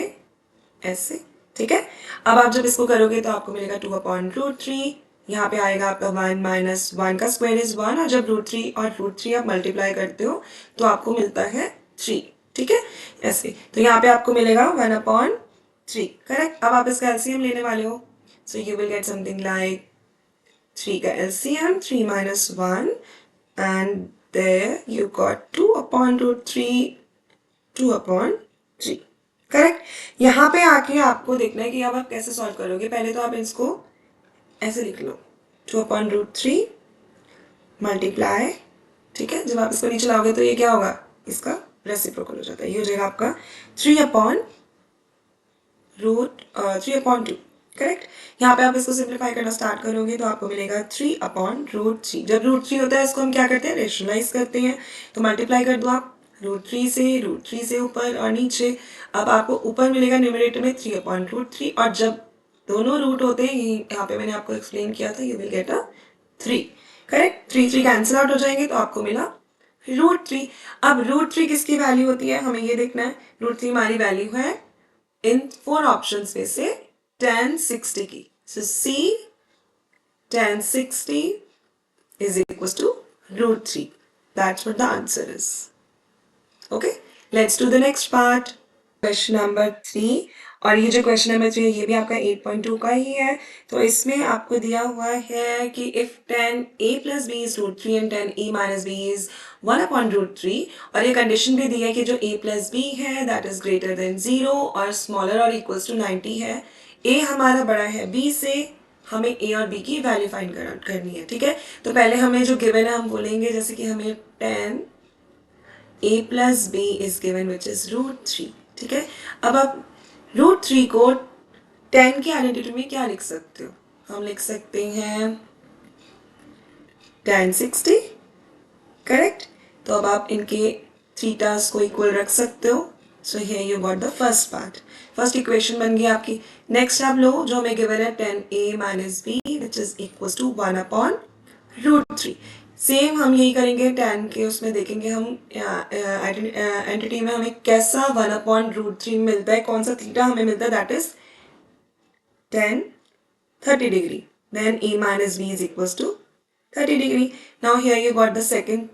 ऐसे, ठीक है. अब आप जब इसको करोगे तो आपको मिलेगा 2 अपॉन रूट 3. यहाँ पे आएगा आपका 1 माइनस 1 का स्क्वायर इज 1 और जब रूट 3 और रूट 3 आप मल्टीप्लाई करते हो तो आपको मिलता है 3, ठीक है, ऐसे. तो यहाँ पे आपको मिलेगा 1 अपॉन 3, करेक्ट. अब आप इसका एलसीएम लेने वाले हो, so you will get something like 3 का LCM 3 minus 1 and there you got 2 upon root 3, 2 upon 3, correct. यहाँ पे आके आपको देखना है कि अब आप कैसे सॉल्व करोगे. पहले तो आप इसको ऐसे लिख लो 2 upon root 3 मल्टीप्लाई, ठीक है. जब आप इसको नीचे लाओगे तो ये क्या होगा, इसका रेसिप्रोकल हो जाता है. ये हो जाएगा आपका 3 अपॉन 2, करेक्ट. यहाँ पे आप इसको सिंप्लीफाई करना स्टार्ट करोगे तो आपको मिलेगा 3 अपॉन रूट 3. जब रूट 3 होता है इसको हम क्या करते हैं, रेशनलाइज करते हैं. तो मल्टीप्लाई कर दो आप रूट 3 से ऊपर और नीचे. अब आपको ऊपर मिलेगा न्यूमरेटर में 3 अपॉन रूट 3 और जब दोनों रूट होते हैं यहाँ पे मैंने आपको एक्सप्लेन किया था, you will get a 3, correct. 3 cancel out हो जाएंगे तो आपको मिला रूट 3. अब रूट 3 किसकी वैल्यू होती है हमें ये देखना है. रूट 3 हमारी वैल्यू है इन 4 ऑप्शंस में से tan 60 की. So C tan 60 is equals to root 3. That's what the answer is. Okay, let's do the next part. Question number 3 और ये जो क्वेश्चन नंबर 3 है ये भी आपका 8.2 का ही है। तो इसमें आपको दिया हुआ है कि if tan a plus b is root 3 and tan a minus b is 1 upon root 3 और ये कंडीशन भी दी है कि जो a plus b है दैट इज ग्रेटर देन 0 और स्मॉलर और इक्वल्स टू 90 है। a हमारा बड़ा है b से, हमें a और b की वैल्यू फाइंड करनी है। ठीक है, तो पहले हमें जो गिवन है हम बोलेंगे जैसे कि हमें tan a plus b is given which is root 3। ठीक है, अब आप रूट 3 को 10 की आइडेंटिटी में क्या लिख सकते हो? हम लिख सकते हैं tan 60, करेक्ट। तो अब आप इनके थीटास को इक्वल रख सकते हो। So here you got the first part, first equation बन गई आपकी। नेक्स्ट आप लो जो हमें गिवन है tan a minus b which is equals to 1 upon root 3। Same हम यही करेंगे, tan के उसमें देखेंगे हम एंटिटी में हमें कैसा 1 upon root 3 मिलता है, कौन सा थीटा हमें मिलता है, that is tan 30 degree. Then a minus b is equals to 30 degree. Now here you got the second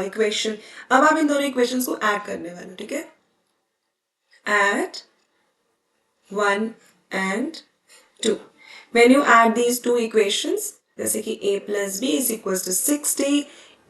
equation. अब आप इन दोनों equations को add करने वाले हो, ठीक है? Add 1 and 2. When you add these two equations, जैसे कि a plus b is equals to 60,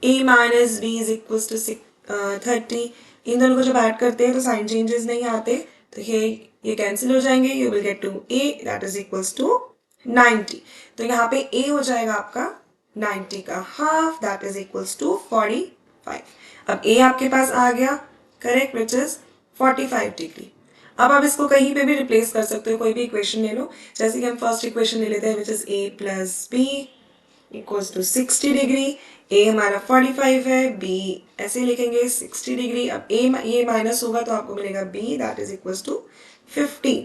a minus b is equals to 30, इन दोनों को जब ऐड करते हैं तो साइन चेंजेस नहीं आते, तो ये कैंसिल हो जाएंगे। You will get to a that is equals to 90। तो यहाँ पे a हो जाएगा आपका 90 का half that is equals to 45। अब a आपके पास आ गया, करेक्ट, विच इज 45 डिग्री। अब आप इसको कहीं पे भी रिप्लेस कर सकते हो, कोई भी इक्वेशन ले लो। जैसे कि हम फर्स्ट इक्वेशन ले लेते हैं which is a plus B equals to 60 degree. a हमारा 45 है, b ऐसे लिखेंगे 60 डिग्री। अब a ये माइनस होगा तो आपको मिलेगा b that is equals to 15।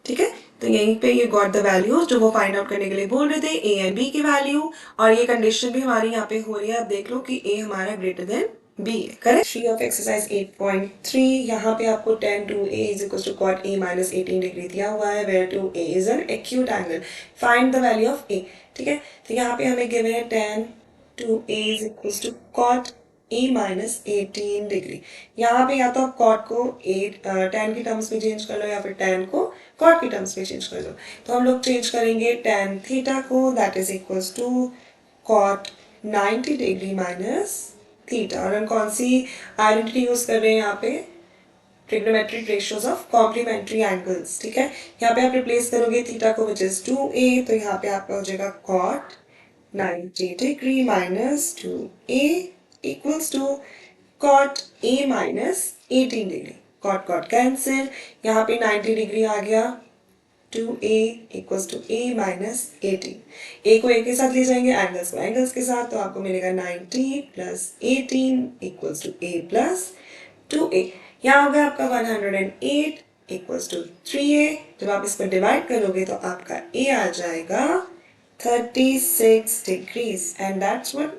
ठीक है, तो यहीं पे ये गॉट द वैल्यूज जो वो फाइंड आउट करने के लिए बोल रहे थे, a एंड b की वैल्यू। और ये कंडीशन भी हमारी यहाँ पे हो रही है, आप देख लो कि a हमारा ग्रेटर देन b है, करेक्ट। थ्री ऑफ एक्सरसाइज 8.3, यहाँ पे आपको tan 2a is equals to cot a minus 18 degree दिया हुआ है, where 2a is an acute angle, find the value of a। ठीक है, तो यहाँ पे हमें गिवन है tan 2a is equals to cot a minus 18 degree. यहाँ पे या तो आप cot को tan की टर्म्स में चेंज कर लो या फिर tan को cot की टर्म्स में चेंज कर लो। तो हम लोग चेंज करेंगे tan थीटा को, that is equals to cot 90 degree minus theta. और हम कौन सी आइडेंटिटी यूज कर रहे हैं यहाँ पे? Trigonometric ratios of complementary angles. ठीक है, यहाँ पे आप रिप्लेस करोगे थीटा को विच इज 2a, तो यहाँ पे आपका हो जाएगा cot 90 degree minus 2a equals to cot a minus 18 degree. cot cot cancel, यहाँ पे 90 डिग्री आ गया, 2a equals to a minus 18। a को a के साथ ले जाएंगे, एंगल्स को एंगल्स के साथ, तो आपको मिलेगा 90 plus 18 equals to a plus 2a। यहाँ हो गया आपका 108 इक्वल्स टू 3a। जब आप इसको डिवाइड करोगे तो आपका a आ जाएगा 36 degrees and that's what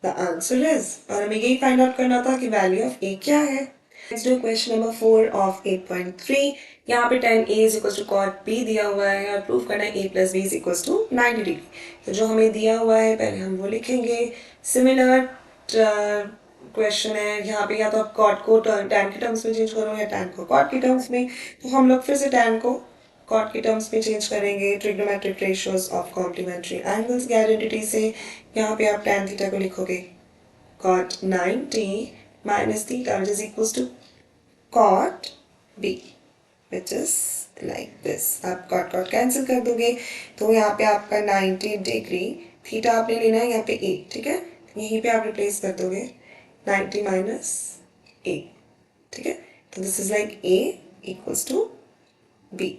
the answer is. और हमें यही फाइंड आउट करना था कि वैल्यू ऑफ a क्या है। Let's do question number 4 of 8.3। यहाँ पे tan a is equals to cot b दिया हुआ है और प्रूफ करना है a plus b is equals to 90 degree. तो जो हमें दिया हुआ है पहले हम वो लिखेंगे। सिमिलर क्वेश्चन है, यहाँ पे या तो आप cot को tan के टर्म्स में चेंज करो या tan को cot के टर्म्स में। तो हम लोग फिर से tan को cot के टर्म्स में चेंज करेंगे trigonometric ratios of complementary angles की आइडेंटिटी से। यहाँ पे आप tan थीटा को लिखोगे cot 90 minus theta which is equals to cot b which is like this। आप cot cot कैंसिल कर दोगे तो यहाँ पे आपका 90 डिग्री, थीटा आपने लेना है यहाँ पे a, ठीक है, यहीं पे आप रिप्लेस कर दोगे 90 माइनस a। ठीक है, तो this is like a equals to b,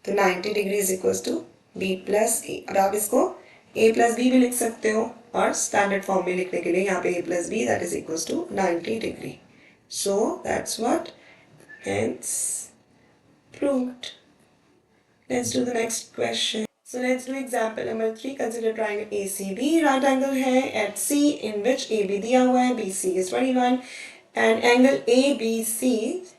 तो 90 degree is equals to b plus a। और आप इसको a प्लस b भी लिख सकते हो और स्टैंडर्ड फॉर्म में लिखने के लिए यहाँ पे a plus b that is equals to 90 degree. So that's what hence proved। Let's do the next question। So let's do example number 3। Consider triangle ACB, right angle है at C in which AB दिया हुआ है, BC is 21 and angle ABC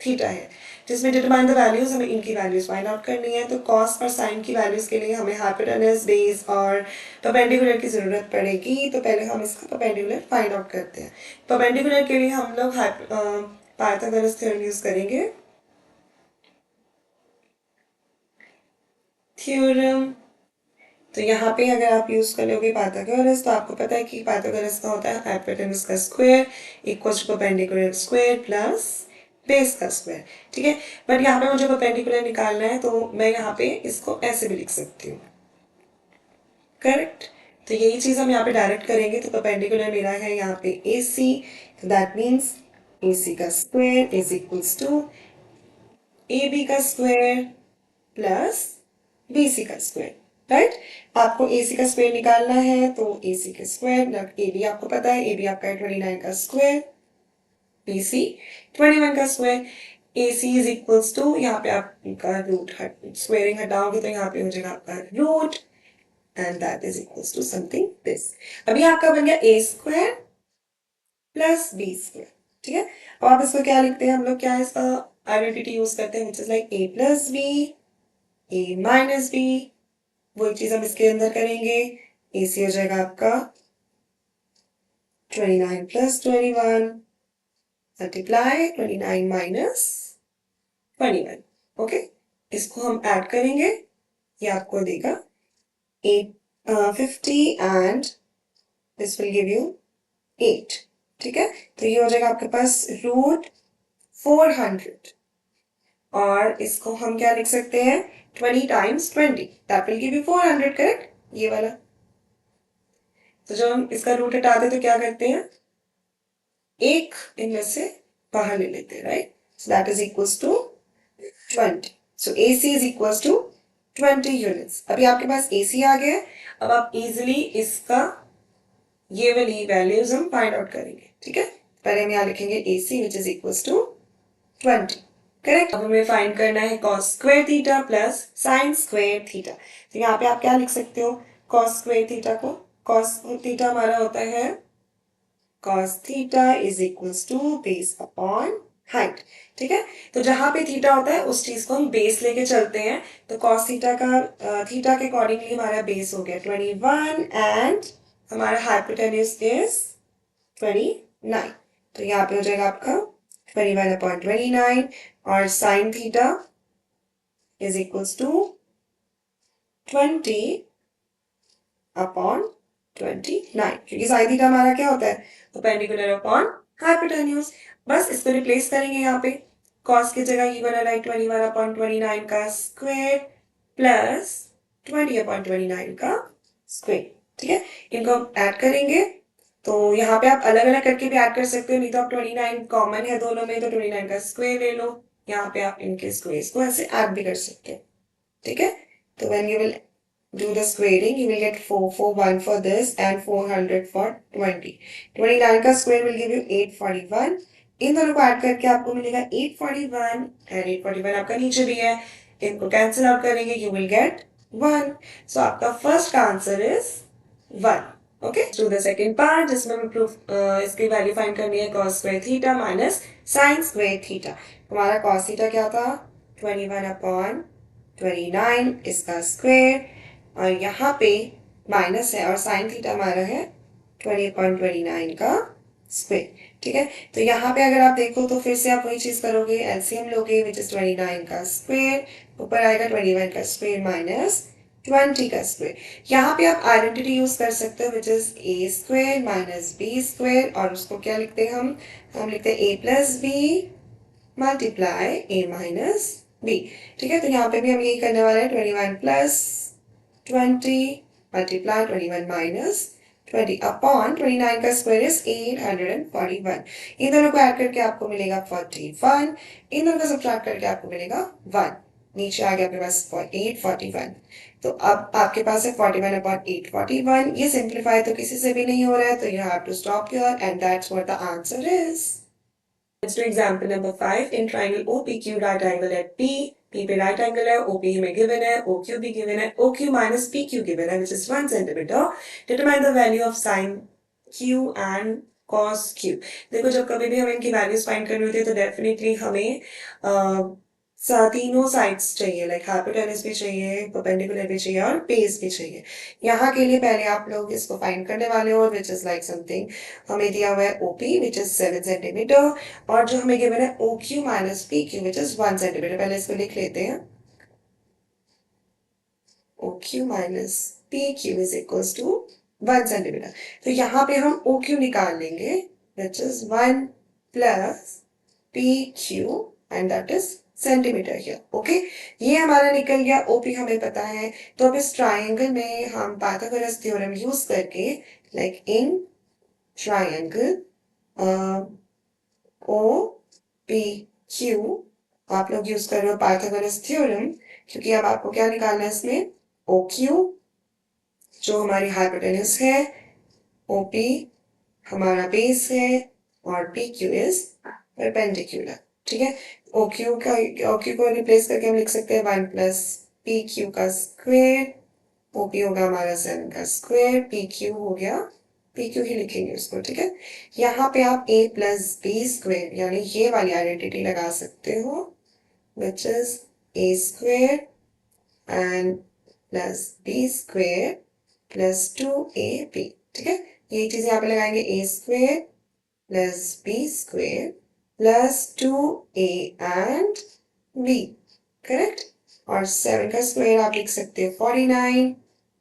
theta है, जिसमें determine the values, हमें इनकी values find out करनी है। तो कॉस और साइन की वैल्यूज के लिए हमें हाइपोटेनस, बेस और परपेंडिकुलर की जरूरत पड़ेगी। तो पहले हम इसका परपेंडिकुलर फाइंड आउट करते हैं। परपेंडिकुलर के लिए हम लोग पाइथागोरस थ्योरम यूज करेंगे। थ्योरम। तो यहाँ पे अगर आप यूज कर लोगे पाइथागोरस तो आपको पता है कि पाइथागोरस का होता है हाइपोटेनस का square equals to perpendicular square plus base का स्क्वायर। ठीक है, बट यहाँ पे मुझे परपेंडिकुलर निकालना है तो मैं यहाँ पे इसको ऐसे भी लिख सकती हूँ। करेक्ट, तो यही चीज हम यहाँ पे डायरेक्ट करेंगे। तो परपेंडिकुलर मेरा है यहाँ पे ए सी, दैट मीन्स ए सी का square is equals to A B का स्क्वायर प्लस बी सी का स्क्वायर। राइट, आपको ए सी का स्क्वायर निकालना है तो ए सी का स्क्वायर, ए बी आपको पता है, ए बी आपका है 29 का स्क्वायर, बी सी 21 का square, A C is equals to, यहाँ पे आपका रूट स्क्वेयरिंग हटाओगे तो यहाँ पे हो जाएगा आपका root and that is equals to something this. अभी आपका बन गया A square plus B square. ठीक है, अब आप इसको क्या लिखते हैं, हम लोग क्या इसका आइडेंटिटी यूज करते हैं, which is like A plus B, A minus B. वही चीज हम इसके अंदर करेंगे। ए सी हो जाएगा आपका 29 प्लस 21 मल्टीप्लाई 29 माइनस 21। ओके, इसको हम ऐड करेंगे, ये आपको देगा 50 and this will give you 8। ठीक है, तो ये हो जाएगा आपके पास रूट 400 और इसको हम क्या लिख सकते हैं 20 times 20 that will give you 400। Correct, ये वाला। तो जब हम इसका रूट हटाते तो क्या करते हैं, एक इनमें से बाहर ले लेते हैं। Right, so that is equals to 20। So A C is equals to 20 units. अभी आपके पास ए सी आ गया है, अब आप इजिली इसका ये वाली वैल्यूज हम फाइंड आउट करेंगे। ठीक है, पहले हम यहाँ लिखेंगे A C which is equals to 20। Correct, अब हमें फाइंड करना है cos square theta plus sine square theta. तो यहाँ पे आप क्या लिख सकते हो, कॉस स्क्वायर थीटा को, कॉस थीटा हमारा होता है cos theta is equals to base upon height. ठीक है, तो जहां पे थीटा होता है उस चीज को हम बेस लेके चलते हैं। तो cos थीटा का थीटा के अकॉर्डिंगली हमारा बेस हो गया 21 एंड हमारा हाइपोटेन्यूज इज 29। तो यहाँ पे हो जाएगा आपका 21 अपॉन 29 और sine theta is equals to 20 upon 29, क्योंकि साइन थीटा हमारा क्या होता है, परपेंडिकुलर अपॉन हाइपोटेन्यूज। बस इसको रिप्लेस करेंगे यहाँ पे, कॉस की जगह ये बना लाइक 21 अपॉन 29 का स्क्वायर प्लस 20 अपॉन 29 का स्क्वायर। ठीक है, इनको हम ऐड करेंगे। तो यहाँ पे आप अलग अलग करके भी ऐड कर सकते हो, नहीं तो आप 29 कॉमन है दोनों में तो 29 का स्क्वायर ले लो। यहाँ पे आप इनके स्क्वायर्स को ऐसे ऐड भी कर सकते हो। ठीक है, तो when you will do the squaring, you will get 441 for this and 400 for 20. 29 का square will give you 841. इन दोनों को ऐड करके आपको मिलेगा 841 and 841 आपका नीचे भी है, इनको कैंसिल आउट करेंगे, you will get 1. So आपका first answer is 1. Okay, to the second part जिसमें हमें प्रूफ इसकी वैल्यू फाइंड करनी है cos square theta minus sine square theta. हमारा cos थीटा क्या था 21 अपॉन 29 इसका स्क्वायर और यहाँ पे माइनस है और साइन थीटा हमारा है 20.29 का स्क्वायर। ठीक है, तो यहाँ पे अगर आप देखो तो फिर से आप वही चीज करोगे, एलसीएम लोगे विच इज 29 का स्क्वायर, ऊपर आएगा 21 का स्क्वायर माइनस 20 का स्क्वायर। यहाँ पे आप आइडेंटिटी यूज कर सकते हो which is A square minus B square और उसको क्या लिखते हैं हम लिखते हैं A plus B multiply A minus B. ठीक है, तो यहाँ पे भी हम यही करने वाले हैं 21 प्लस 20 multiply 21 minus 20 upon 29 का स्क्वायर इज 841। इन दोनों को ऐड करके आपको मिलेगा 41, इन दोनों को सब्ट्रैक्ट करके आपको मिलेगा 1, नीचे आ गया आपके पास 841। तो अब आपके पास है 41 अपॉन 841। ये सिंप्लीफाई तो किसी से भी नहीं हो रहा है तो you have to stop here and that's what the answer is. Let's do example number 5. In triangle OPQ right angle at P, P पे right angle है, OP हमें given है, OQ भी given है, OQ minus PQ given है, which is 1 centimeter. Determine the value of sin Q and cos Q. देखो जब कभी भी हमें इनकी वैल्यूज फाइंड करनी होती है तो डेफिनेटली हमें तीनों साइड्स चाहिए, लाइक हाइपोटेनस भी चाहिए, परपेंडिकुलर भी चाहिए और बेस भी चाहिए। यहाँ के लिए पहले आप लोग इसको फाइंड करने वाले हो विच इज लाइक समथिंग हमें दिया हुआ है ओपी विच इज 7 सेंटीमीटर और जो हमें गिवन है O Q minus P Q which is 1 centimetre. पहले इसको लिख लेते हैं। OQ minus PQ is equals to 1 centimeter. तो यहाँ पे हम OQ निकाल लेंगे, which is 1 plus PQ and that is centimetre here. Okay, ये हमारा निकल गया. OP हमें पता है. तो अब इस ट्राइंगल में हम पाइथागोरस थ्योरम यूज करके लाइक इन ट्राइंगल OPQ आप लोग यूज कर रहे हो पाइथागोरस थ्योरम, क्योंकि अब आपको क्या निकालना है इसमें, OQ जो हमारी हाइपोटेन्यूज है, OP हमारा बेस है और PQ इज परपेंडिकुलर. ठीक है, OQ को रिप्लेस करके हम लिख सकते हैं 1 प्लस PQ का स्क्वायर. OP होगा हमारा 7 का स्क्वायर. PQ हो गया, PQ ही लिखेंगे उसको. ठीक है, यहाँ पे आप A प्लस बी स्क्वायर यानी ये वाली आइडेंटिटी लगा सकते हो, which is A square and plus B square plus 2AB. ठीक है, ये चीज यहाँ पे लगाएंगे, A square plus B square plus 2A and B. Correct. और 7 का स्क्वायर आप लिख सकते हो 49.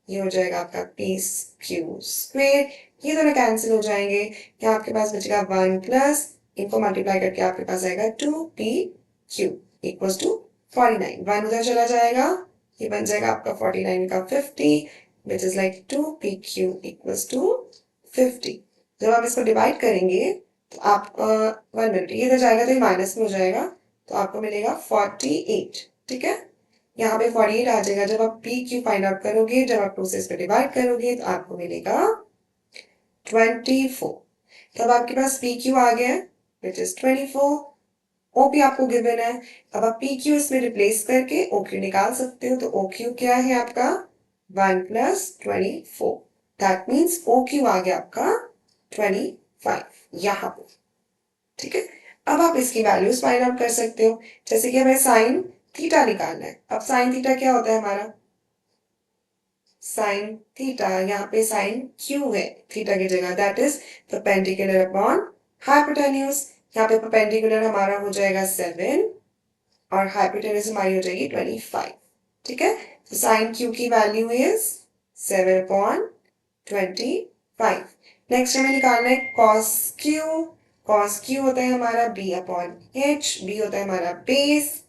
ये हो जाएगा आपका PQ स्क्वायर. ये दोनों कैंसिल हो जाएंगे. यहाँ आपके पास बचेगा 1 प्लस, इनको मल्टीप्लाई करके आपके पास आएगा 2PQ इक्वल्स टू 49. 1 उधर चला जाएगा, ये बन जाएगा आपका 49 का 50, which is like 2PQ equals to 50. जब आप इसको डिवाइड करेंगे तो आपका 1 मिनट, ये इधर जाएगा तो ये माइनस में हो जाएगा, तो आपको मिलेगा 48. ठीक है, यहाँ पे 48 आ जाएगा. जब आप PQ फाइंड आउट करोगे, जब आप 2 से इसको डिवाइड करोगे तो आपको मिलेगा 24. तब आपके पास PQ आ गया which is 24. OP आपको गिवन है. अब आप PQ इसमें रिप्लेस करके OQ निकाल सकते हो. तो OQ क्या है आपका 1 plus 24. दैट मीन्स OQ आ गया आपका 25 यहाँ पे. ठीक है, अब आप इसकी वैल्यूज फाइंड आउट कर सकते हो. जैसे कि हमें साइन थीटा निकालना है. अब साइन थीटा क्या होता है हमारा, साइन थीटा यहाँ पे साइन Q है थीटा की जगह, that is perpendicular upon hypotenuse. यहाँ पे परपेंडिकुलर हमारा हो जाएगा 7 और हाइपोटेन्यूज हमारी हो जाएगी 25. ठीक है, तो साइन Q की वैल्यू इज 7 अपॉन 25. नेक्स्ट हमें निकालना है कॉस Q. कॉस Q होता है हमारा B अपॉन H. B होता है हमारा बेस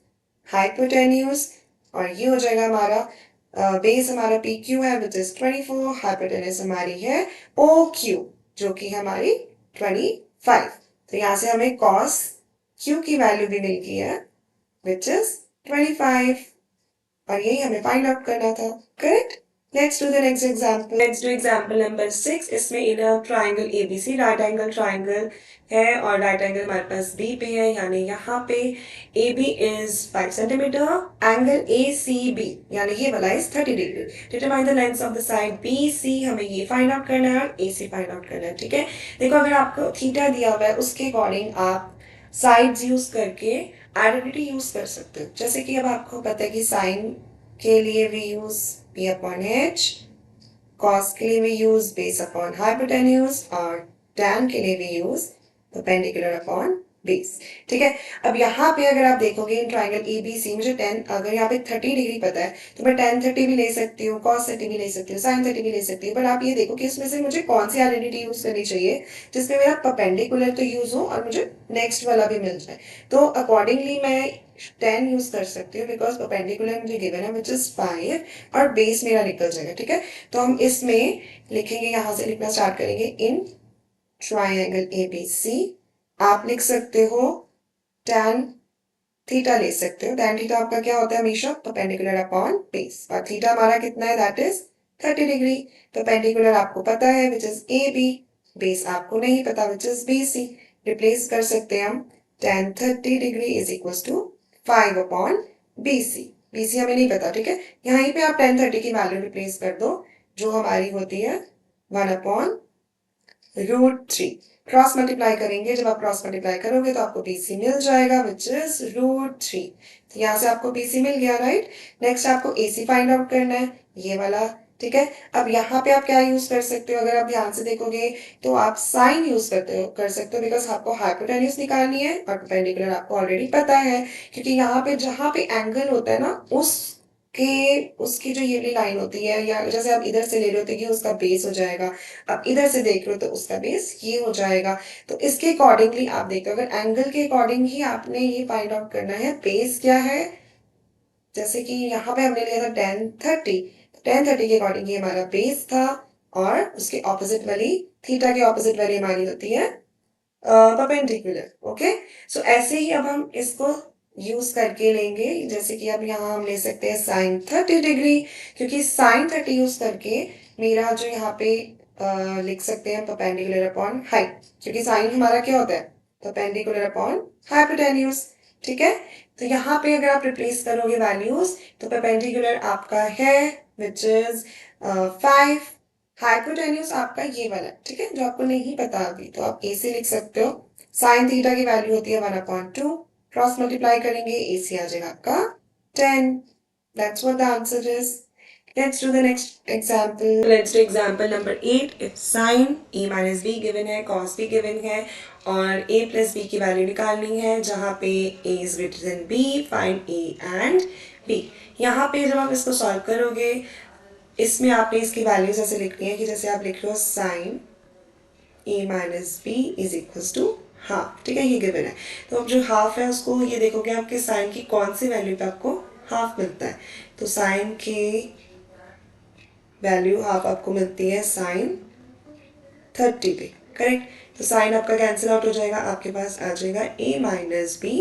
हाइपोटेन्यूज, और ये हो जाएगा हमारा बेस हमारा PQ है विच इज 24. हाइपोटेन्यूज हमारी है OQ जो कि हमारी 25. तो यहाँ से हमें कॉस Q की वैल्यू भी मिल गई है विच इज 25, और यही हमें फाइंड आउट करना था. Correct. Let's do the next example. Let's do example number 6. इसमें in a triangle ABC, right angle triangle है और right angle हमारे पास B पे है, यानी यहाँ पे AB is 5 centimeter, angle ACB यानी ये वाला is 30 degree. Determine the length of the side BC, हमें ये find out करना है और AC find out करना है. ठीक है, देखो अगर आपको थीटा दिया हुआ है उसके अकॉर्डिंग आप साइड्स यूज करके आइडेंटिटी यूज कर सकते हो. जैसे कि अब आपको पता है कि साइन के लिए we use P upon H, cos के लिए we use base upon hypotenuse और tan के लिए we use perpendicular upon base. ठीक है, अब यहाँ पे अगर आप देखोगे इन ट्राइंगल ABC, मुझे 10 अगर यहाँ पे 30 डिग्री पता है तो मैं tan 30 भी ले सकती हूँ, cos 30 भी ले सकती हूँ, sin 30 भी ले सकती हूँ. पर आप ये देखो कि इसमें से मुझे कौन सी आइडेंटिटी यूज करनी चाहिए जिसमें मेरा परपेंडिकुलर तो यूज हो और मुझे नेक्स्ट वाला भी मिल जाए. तो अकॉर्डिंगली मैं 10 यूज कर सकती हूँ बिकॉज परपेंडिकुलर मुझे गिवन है विच इज 5 और बेस मेरा निकल जाएगा. ठीक है, तो हम इसमें लिखेंगे, यहाँ से लिखना स्टार्ट करेंगे इन ट्राइंगल ABC. आप लिख सकते हो tan थीटा ले सकते हो. tan थीटा आपका क्या होता है हमेशा परपेंडिकुलर अपॉन बेस, और थीटा हमारा कितना है दैट इज 30 डिग्री. परपेंडिकुलर आपको पता है विच इज AB, बेस आपको नहीं पता विच इज BC. रिप्लेस कर सकते हैं हम tan 30 degree is equal to 5 upon BC. BC हमें नहीं पता. ठीक है, यहीं पे आप tan 30 की वैल्यू रिप्लेस कर दो जो हमारी होती है 1 अपॉन √3. क्रॉस मल्टीप्लाई करेंगे, जब आप क्रॉस मल्टीप्लाई करोगे तो आपको BC मिल जाएगा विच इज √3. तो यहाँ से आपको BC मिल गया राइट. नेक्स्ट आपको AC फाइंड आउट करना है, ये वाला. ठीक है, अब यहाँ पे आप क्या यूज कर सकते हो, अगर आप ध्यान से देखोगे तो आप साइन यूज कर सकते हो बिकॉज आपको हाइपोटेन्यूज निकालनी है और परपेंडिकुलर आपको ऑलरेडी पता है, क्योंकि यहाँ पे जहाँ पे एंगल होता है ना उस कि उसकी जो ये वाली लाइन होती है, या जैसे आप इधर से ले रहे होते कि उसका बेस हो जाएगा, आप इधर से देख रहे हो तो उसका बेस ये हो जाएगा। तो इसके अकॉर्डिंगली आप देखो, अगर एंगल के अकॉर्डिंग ही आपने ये फाइंड आउट करना है बेस क्या है। जैसे कि यहाँ पे हमने लिया था 1030, 1030 के अकॉर्डिंग ये हमारा बेस था, और उसके ऑपोजिट वाली, थीटा के ऑपोजिट वाली हमारी होती है परपेंडिकुलर। ओके, सो ऐसे ही अब हम इसको यूज करके लेंगे। जैसे कि अब यहाँ हम ले सकते हैं साइन 30 डिग्री, क्योंकि साइन 30 यूज करके मेरा जो यहाँ पे लिख सकते हैं परपेंडिकुलर अपॉन हाइट, क्योंकि साइन हमारा क्या होता है, परपेंडिकुलर अपॉन हाइपोटेन्यूज। ठीक है, तो यहाँ पे अगर आप रिप्लेस करोगे वैल्यूज, तो परपेंडिकुलर आपका है विच इज 5, हाइपोटेन्यूज आपका ये वाला, ठीक है, जो आपको नहीं पता अभी, तो आप ए से लिख सकते हो। साइन थीटा की वैल्यू होती है 1/2, क्रॉस मल्टीप्लाई करेंगे, ए से आ जाएगा आपका 10। That's what the answer is. Let's do the next example. Let's do example number 8. If sin a minus b given है, cos b given है, और a plus b की वैल्यू निकालनी है, जहाँ पे a is greater than b, find a and b। यहाँ पे जब आप इसको सॉल्व करोगे, इसमें आपने इसकी वैल्यूज ऐसे लिखनी है कि जैसे आप लिख लो sin a minus b is equals to half. ठीक है, ये गिवन है। तो अब जो हाफ है उसको ये देखोगे आपके साइन की कौन सी वैल्यू पे आपको हाफ मिलता है। तो साइन की वैल्यू हाफ आपको मिलती है साइन 30 पे। करेक्ट, तो साइन आपका कैंसिल आउट हो जाएगा, आपके पास आ जाएगा a minus B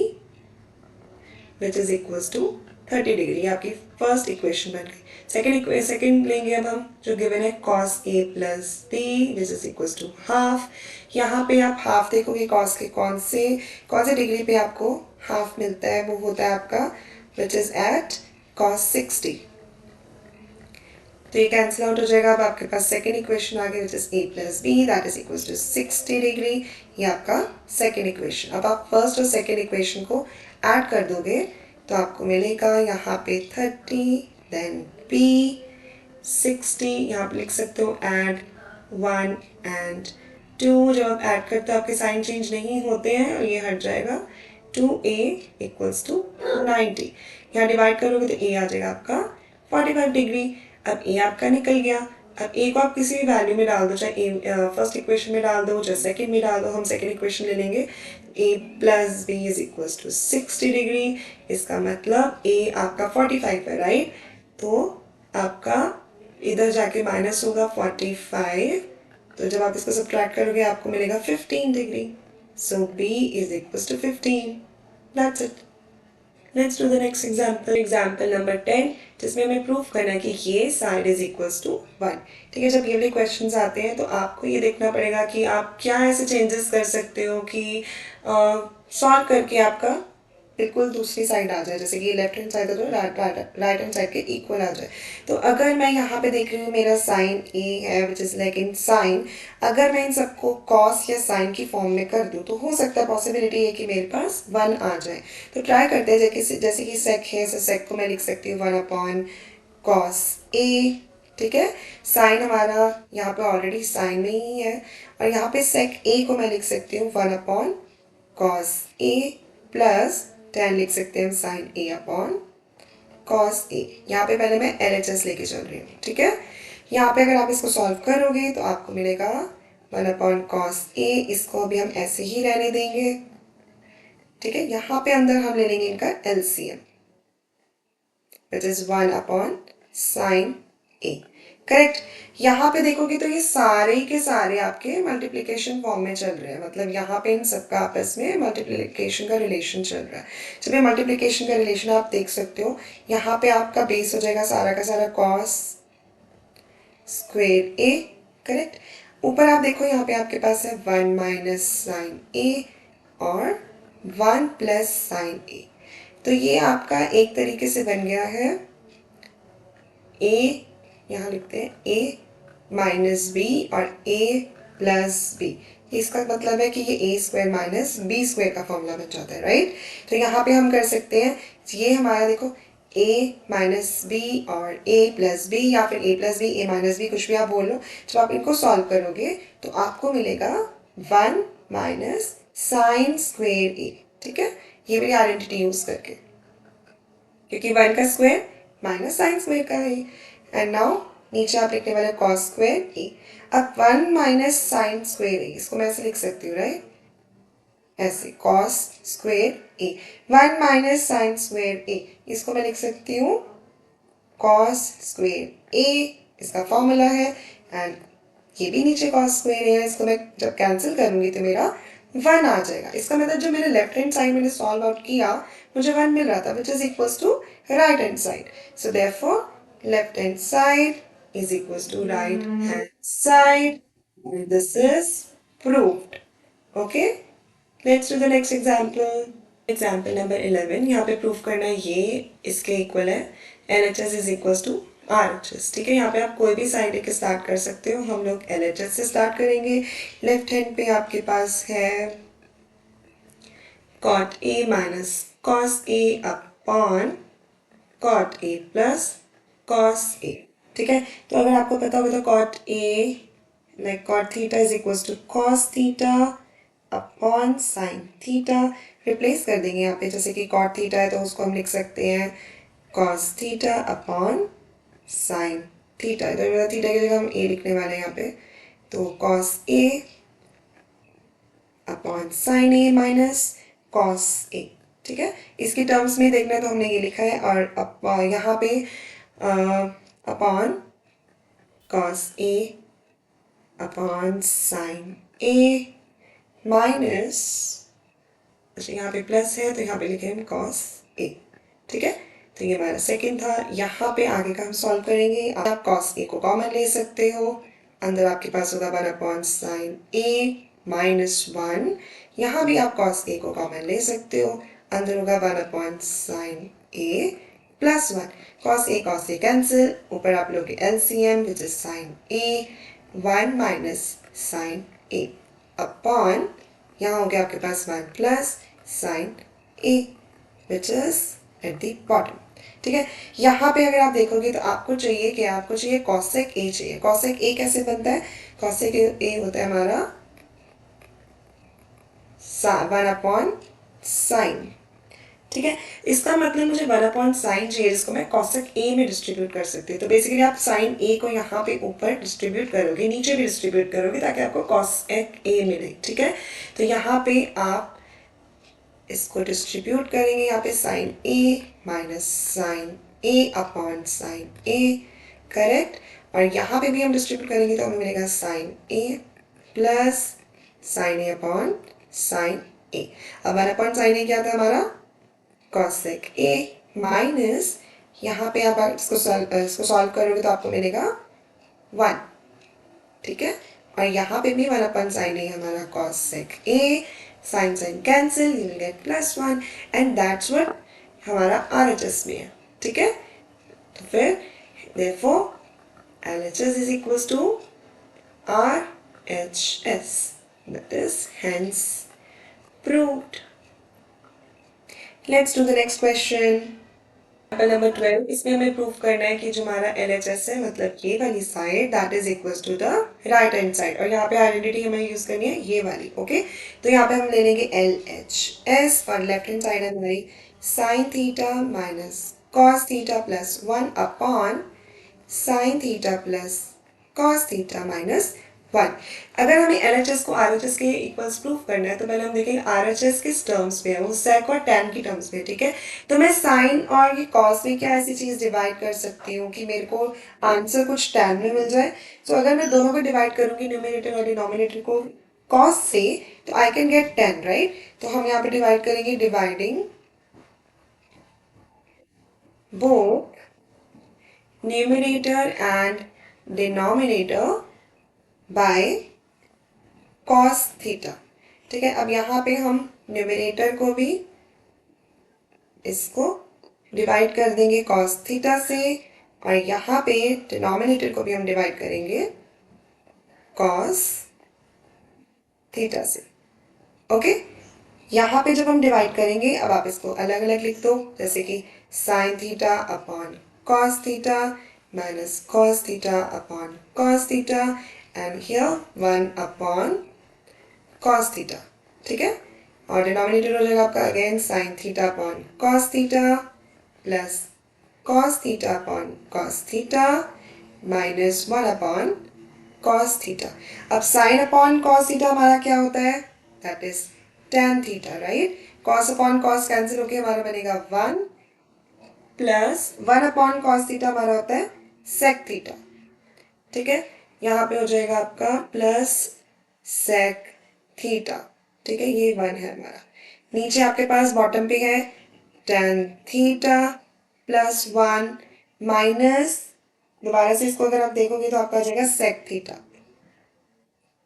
which is equals to 30 degree. ये आपकी फर्स्ट इक्वेशन बन गई। सेकेंड लेंगे अब हम, जो गिवन है cos a plus b which is equals to half. यहाँ पे आप हाफ देखोगे, cos के कौन से डिग्री पे आपको हाफ मिलता है, वो होता है आपका विच इज एट cos 60। तो ये कैंसिल आउट हो जाएगा। अब आपके पास सेकेंड इक्वेशन आ गई which is a plus B that is equal to 60 degree. ये आपका सेकेंड इक्वेशन। अब आप फर्स्ट और सेकेंड इक्वेशन को ऐड कर दोगे तो आपको मिलेगा यहाँ पे 30, देन b 60, यहाँ पे लिख सकते हो ऐड 1 एंड 2। जब आप ऐड करते हो आपके साइन चेंज नहीं होते हैं और ये हट जाएगा। 2a equals to 90। यहाँ डिवाइड करोगे तो a आ जाएगा आपका 45 डिग्री। अब a आपका निकल गया। अब a को आप किसी भी वैल्यू में डाल दो, चाहे फर्स्ट इक्वेशन में डाल दो, चाहे सेकेंड में डाल दो। हम सेकेंड इक्वेशन ले लेंगे। a plus B is equals to 60 degree. इसका मतलब a आपका 45 है, राइट। तो आपका इधर जाके माइनस होगा 45। तो जब आप इसको सब्ट्रैक्ट करोगे आपको मिलेगा 15 degree. So b is equals to 15। That's it. Let's do the next example. Example number 10, जिसमें हमें प्रूफ करना है कि ये साइड इज इक्वल्स टू 1। ठीक है, जब ये वाले क्वेश्चंस आते हैं तो आपको ये देखना पड़ेगा कि आप क्या ऐसे चेंजेस कर सकते हो कि सॉल्व करके आपका बिल्कुल दूसरी साइड आ जाए। जैसे कि लेफ्ट हैंड साइड है तो राइट हैंड साइड के इक्वल आ जाए। तो अगर मैं यहाँ पे देख रही हूँ मेरा साइन ए है which is like in sine, अगर मैं इन सबको कॉस या साइन की फॉर्म में कर दूँ तो हो सकता है पॉसिबिलिटी है कि मेरे पास 1 आ जाए। तो ट्राई करते हैं। जैसे कि सेक है, तो सेक को मैं लिख सकती हूँ 1 अपॉन कॉस ए। ठीक है, साइन हमारा यहाँ पे ऑलरेडी साइन में ही है, और यहाँ पे सेक ए को मैं लिख सकती हूँ 1 अपॉन कॉस ए प्लस 10 लिख सकते हैं sign A upon cos A. यहाँ पे पहले मैं LHS लेके चल रही हूँ। ठीक है, यहाँ पे अगर आप इसको सॉल्व करोगे तो आपको मिलेगा 1 अपॉन कॉस ए। इसको अभी हम ऐसे ही रहने देंगे। ठीक है, यहाँ पे अंदर हम ले लेंगे इनका LCM which is 1 upon sign A. Correct, यहाँ पे देखोगे तो ये सारे के सारे आपके मल्टीप्लिकेशन फॉर्म में चल रहे हैं, मतलब यहाँ पे इन सबका आपस में मल्टीप्लिकेशन का रिलेशन चल रहा है। जब ये मल्टीप्लिकेशन का रिलेशन आप देख सकते हो, यहाँ पे आपका बेस हो जाएगा सारा का सारा कॉस स्क्वेयर ए। करेक्ट, ऊपर आप देखो यहाँ पे आपके पास है 1 माइनस साइन ए और 1 प्लस साइन ए। तो ये आपका एक तरीके से बन गया है a, यहाँ लिखते हैं a माइनस बी और a प्लस बी। इसका मतलब है कि ये a square minus B square का फॉर्मूला बन जाता है, राइट। तो यहाँ पे हम कर सकते हैं, ये हमारा देखो a माइनस बी और a प्लस बी, या फिर a plus b a minus b, कुछ भी आप बोल लो। जब आप इनको सॉल्व करोगे तो आपको मिलेगा 1 माइनस साइन स्क्वेयर ए। ठीक है, ये मेरी आइडेंटिटी यूज करके, क्योंकि 1 का स्क्वायर माइनस साइन स्क्वायर का है। एंड नाउ नीचे आप लिखने वाले कॉस स्क्वायर ए। अब 1 माइनस साइन स्क्वायर ए, इसको मैं ऐसे लिख सकती हूँ राइट, ऐसे कॉस स्क्वायर ए। 1 माइनस साइन स्क्वायर ए, इसको मैं लिख सकती हूँ कॉस स्क्वायर ए, इसका फॉर्मूला है। एंड ये भी नीचे कॉस स्क्वायर है, इसको मैं जब कैंसिल करूंगी तो मेरा 1 आ जाएगा। इसका मतलब जो मैंने लेफ्ट हैंड साइड मैंने सॉल्व आउट किया मुझे 1 मिल रहा था, which is equals to right hand side. So therefore left hand side is equals to right hand side. This is proved. Okay, let's do the next example. Example number 11, यहाँ पे proof करना है ये इसके इक्वल है, LHS is equals to RHS। ठीक है, यहाँ पे आप कोई भी साइड लेके स्टार्ट कर सकते हो, हम लोग LHS से स्टार्ट करेंगे। लेफ्ट हैंड पे आपके पास है cot A minus cos A upon cot A plus cos A। ठीक है, तो अगर आपको पता होगा तो cot A like cot theta is equals to cos theta upon sine theta. Replace कर देंगे यहाँ पे, जैसे कि cot थीटा है तो उसको हम लिख सकते हैं cos theta upon sine theta. इधर मेरा थीटा की जगह हम ए लिखने वाले हैं यहाँ पे, तो cos A upon sign A minus cos A। ठीक है, इसकी टर्म्स में देखना है तो हमने ये लिखा है, और यहाँ पे upon cos A upon sine A minus, अच्छा यहाँ पे प्लस है तो यहाँ पे लिखे हम cos A। ठीक है, तो ये हमारा सेकेंड था। यहाँ पे आगे का हम सॉल्व करेंगे। आप cos A को कॉमन ले सकते हो, अंदर आपके पास होगा 1 अपॉन साइन A माइनस 1। यहाँ भी आप cos A को कॉमन ले सकते हो, अंदर होगा 1 upon sine A plus 1। cos A cancel, ऊपर आप लोगे LCM which is sine A, 1 minus sine A upon, यहाँ हो गया आपके पास 1 plus sine A which is at the bottom. ठीक है, यहाँ पे अगर आप देखोगे तो आपको चाहिए कि आपको चाहिए कॉसेक A चाहिए। कॉसेक A कैसे बनता है? कॉसेक A होता है हमारा 1 अपॉन साइन। ठीक है, इसका मतलब मुझे 1 अपॉन साइन चाहिए जिसको मैं कॉसेक A में डिस्ट्रीब्यूट कर सकती हूँ। तो बेसिकली आप साइन A को यहाँ पे ऊपर डिस्ट्रीब्यूट करोगे, नीचे भी डिस्ट्रीब्यूट करोगे ताकि आपको कॉसेक A मिले। ठीक है, तो यहाँ पे आप इसको डिस्ट्रीब्यूट करेंगे, यहाँ पे sine A minus sine A upon sine A, correct. और यहाँ पे भी हम डिस्ट्रीब्यूट करेंगे तो हमें मिलेगा sine A plus sine A upon sine A। अब 1 अपॉन साइन A क्या था हमारा? कॉसेक A माइनस, यहाँ पे आप इसको सॉल्व करोगे तो आपको मिलेगा 1। ठीक है, और यहाँ पे भी 1 अपॉन साइन A हमारा cosec A, sine sine cancel, you will get plus 1 and that's what हमारा RHS में है। ठीक है, तो फिर therefore LHS is equals to RHS, that is hence proved. Let's do the next question. Example number 12, इसमें हमें प्रूफ करना है कि जो हमारा LHS है मतलब ये वाली side that is equals to the right hand side, और यहाँ पे आइडेंटिटी हमें यूज करनी है ये वाली। ओके, तो यहाँ पे हम ले लेंगे LHS और लेफ्ट हैंड साइड है हमारी sine theta minus cos theta plus 1 upon sine theta plus cos theta minus 1। अगर हमें LHS को RHS के इक्वल्स प्रूफ करना है तो पहले हम देखेंगे RHS किस टर्म्स में है, वो सेक और टैन की टर्म्स में। ठीक है, तो मैं साइन और ये कॉस में क्या ऐसी चीज डिवाइड कर सकती हूँ कि मेरे को आंसर कुछ टैन में मिल जाए। तो अगर मैं दोनों को डिवाइड करूंगी न्यूमरेटर और डिनोमिनेटर को कॉस से, तो I can get tan right. तो हम यहाँ पे डिवाइड करेंगे, dividing both numerator and denominator by cos theta. ठीक है, अब यहाँ पे हम न्यूमरेटर को भी इसको डिवाइड कर देंगे कॉस थीटा से, और यहाँ पे डिनोमिनेटर को भी हम डिवाइड करेंगे कॉस थीटा से। ओके, यहाँ पे जब हम डिवाइड करेंगे, अब आप इसको अलग अलग लिख दो, जैसे कि sine theta upon cos theta minus cos theta upon cos theta and here 1 upon cos theta. ठीक है, और डिनोमिनेटर हो जाएगा आपका again sine theta upon cos theta plus cos theta upon cos theta minus 1 upon cos theta. अब sin upon cos theta हमारा क्या होता है? That is tan theta, right? Cos upon cos cancel होके हमारा बनेगा 1 प्लस 1 upon cos theta हमारा होता है sec theta. ठीक है, यहाँ पे हो जाएगा आपका प्लस sec theta. ठीक है, ये 1 है हमारा. नीचे आपके पास बॉटम पे है tan theta प्लस 1 माइनस, दोबारा से इसको अगर आप देखोगे तो आपका आ जाएगा sec थीटा.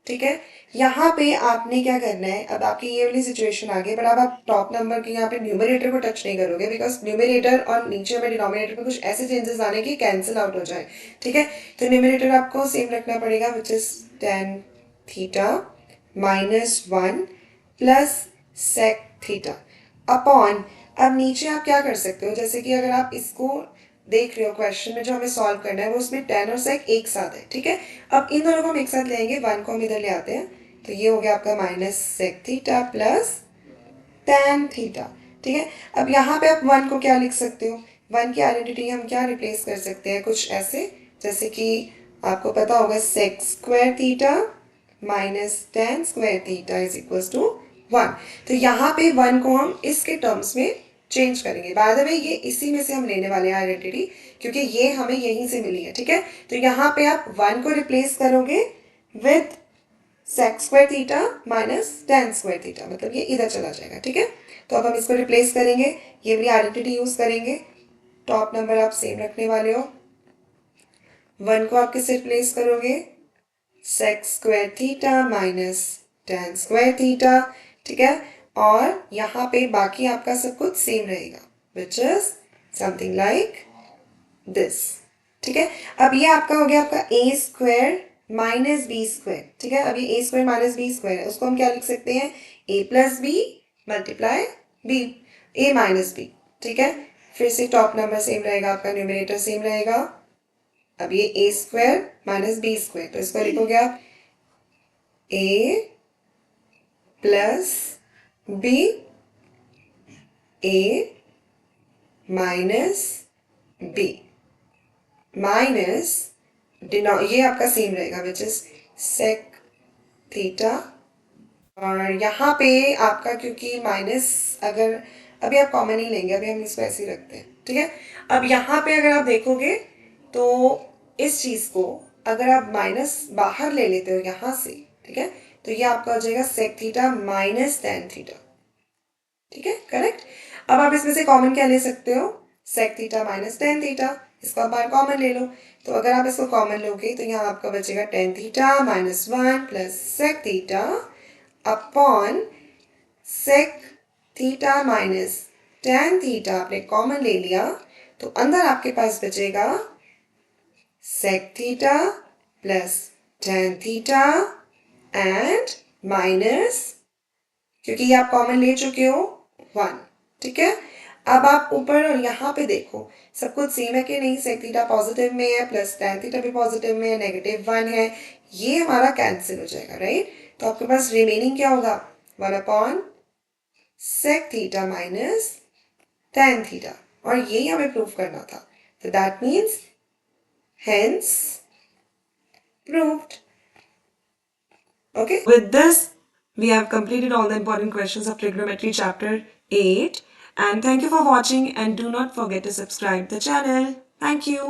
ठीक है, यहाँ पे आपने क्या करना है, अब आपकी ये वाली सिचुएशन आ गई, बट अब आप टॉप नंबर के यहाँ पे न्यूमरेटर को टच नहीं करोगे, बिकॉज न्यूमरेटर और नीचे में डिनोमिनेटर में कुछ ऐसे चेंजेस आने कि कैंसिल आउट हो जाए. ठीक है, तो न्यूमरेटर आपको सेम रखना पड़ेगा, which is tan theta minus 1 plus sec theta upon, अब नीचे आप क्या कर सकते हो, जैसे कि अगर आप इसको देख रहे हो क्वेश्चन में जो हमें सॉल्व करना है वो उसमें tan और sec एक साथ है. ठीक है, अब इन दोनों को हम एक साथ लेंगे, 1 को हम इधर ले आते हैं, तो ये हो गया आपका minus sec theta plus tan theta. ठीक है, अब यहाँ पे आप 1 को क्या लिख सकते हो, 1 की आइडेंटिटी हम क्या रिप्लेस कर सकते हैं, कुछ ऐसे, जैसे कि आपको पता होगा sec square theta minus tan square theta is equals to 1. तो यहाँ पे 1 को हम इसके टर्म्स में चेंज करेंगे. बाय द वे ये इसी में से हम लेने वाले हैं आइडेंटिटी, क्योंकि ये हमें यहीं से मिली है. ठीक है, तो यहाँ पे आप 1 को रिप्लेस करोगे with sec square theta minus tan square theta, मतलब ये इधर चला जाएगा. ठीक है, तो अब हम इसको रिप्लेस करेंगे, ये वाली आइडेंटिटी यूज करेंगे. टॉप नंबर आप सेम रखने वाले हो. 1 को आप किससे रिप्लेस करोगे, sec square theta minus tan square theta. ठीक है, और यहाँ पे बाकी आपका सब कुछ सेम रहेगा, विच इज समथिंग लाइक दिस. ठीक है, अब ये आपका हो गया आपका ए स्क्वायर माइनस बी स्क्वायर. ठीक है, अब ये ए स्क्वायर माइनस बी स्क्वायर है, उसको हम क्या लिख सकते हैं, A plus B multiply B, A minus B. ठीक है, फिर से टॉप नंबर सेम रहेगा, आपका न्यूमरेटर सेम रहेगा. अब ये ए स्क्वायर माइनस बी स्क्वायर, तो इसको लिखोगे आप ए plus B, A minus B minus, ये आपका सेम रहेगा विच इज sec थीटा. और यहाँ पे आपका क्योंकि माइनस, अगर अभी आप कॉमन ही लेंगे, अभी हम इसको ऐसे ही रखते हैं. ठीक है, अब यहाँ पे अगर आप देखोगे तो इस चीज़ को अगर आप माइनस बाहर ले लेते हो यहाँ से, ठीक है, तो ये आपका हो जाएगा sec theta minus tan theta. ठीक है, करेक्ट. अब आप इसमें से कॉमन क्या ले सकते हो, sec theta minus tan theta, इसको आप बाहर कॉमन ले लो. तो अगर आप इसको कॉमन लोगे तो यहाँ आपका बचेगा tan theta minus 1 plus sec theta upon sec theta minus tan theta. आपने कॉमन ले लिया तो अंदर आपके पास बचेगा sec theta plus tan theta and minus, क्योंकि ये आप कॉमन ले चुके हो 1. ठीक है, अब आप ऊपर और यहाँ पे देखो सब कुछ सेम है कि नहीं, sec थीटा पॉजिटिव में है प्लस tan थीटा भी पॉजिटिव में है, नेगेटिव 1 है, ये हमारा कैंसिल हो जाएगा, राइट. तो आपके पास रिमेनिंग क्या होगा, 1 upon sec theta minus tan theta, और यही हमें प्रूव करना था. तो that means hence proved. Okay, with this we have completed all the important questions of trigonometry chapter 8, and thank you for watching, and do not forget to subscribe the channel. Thank you.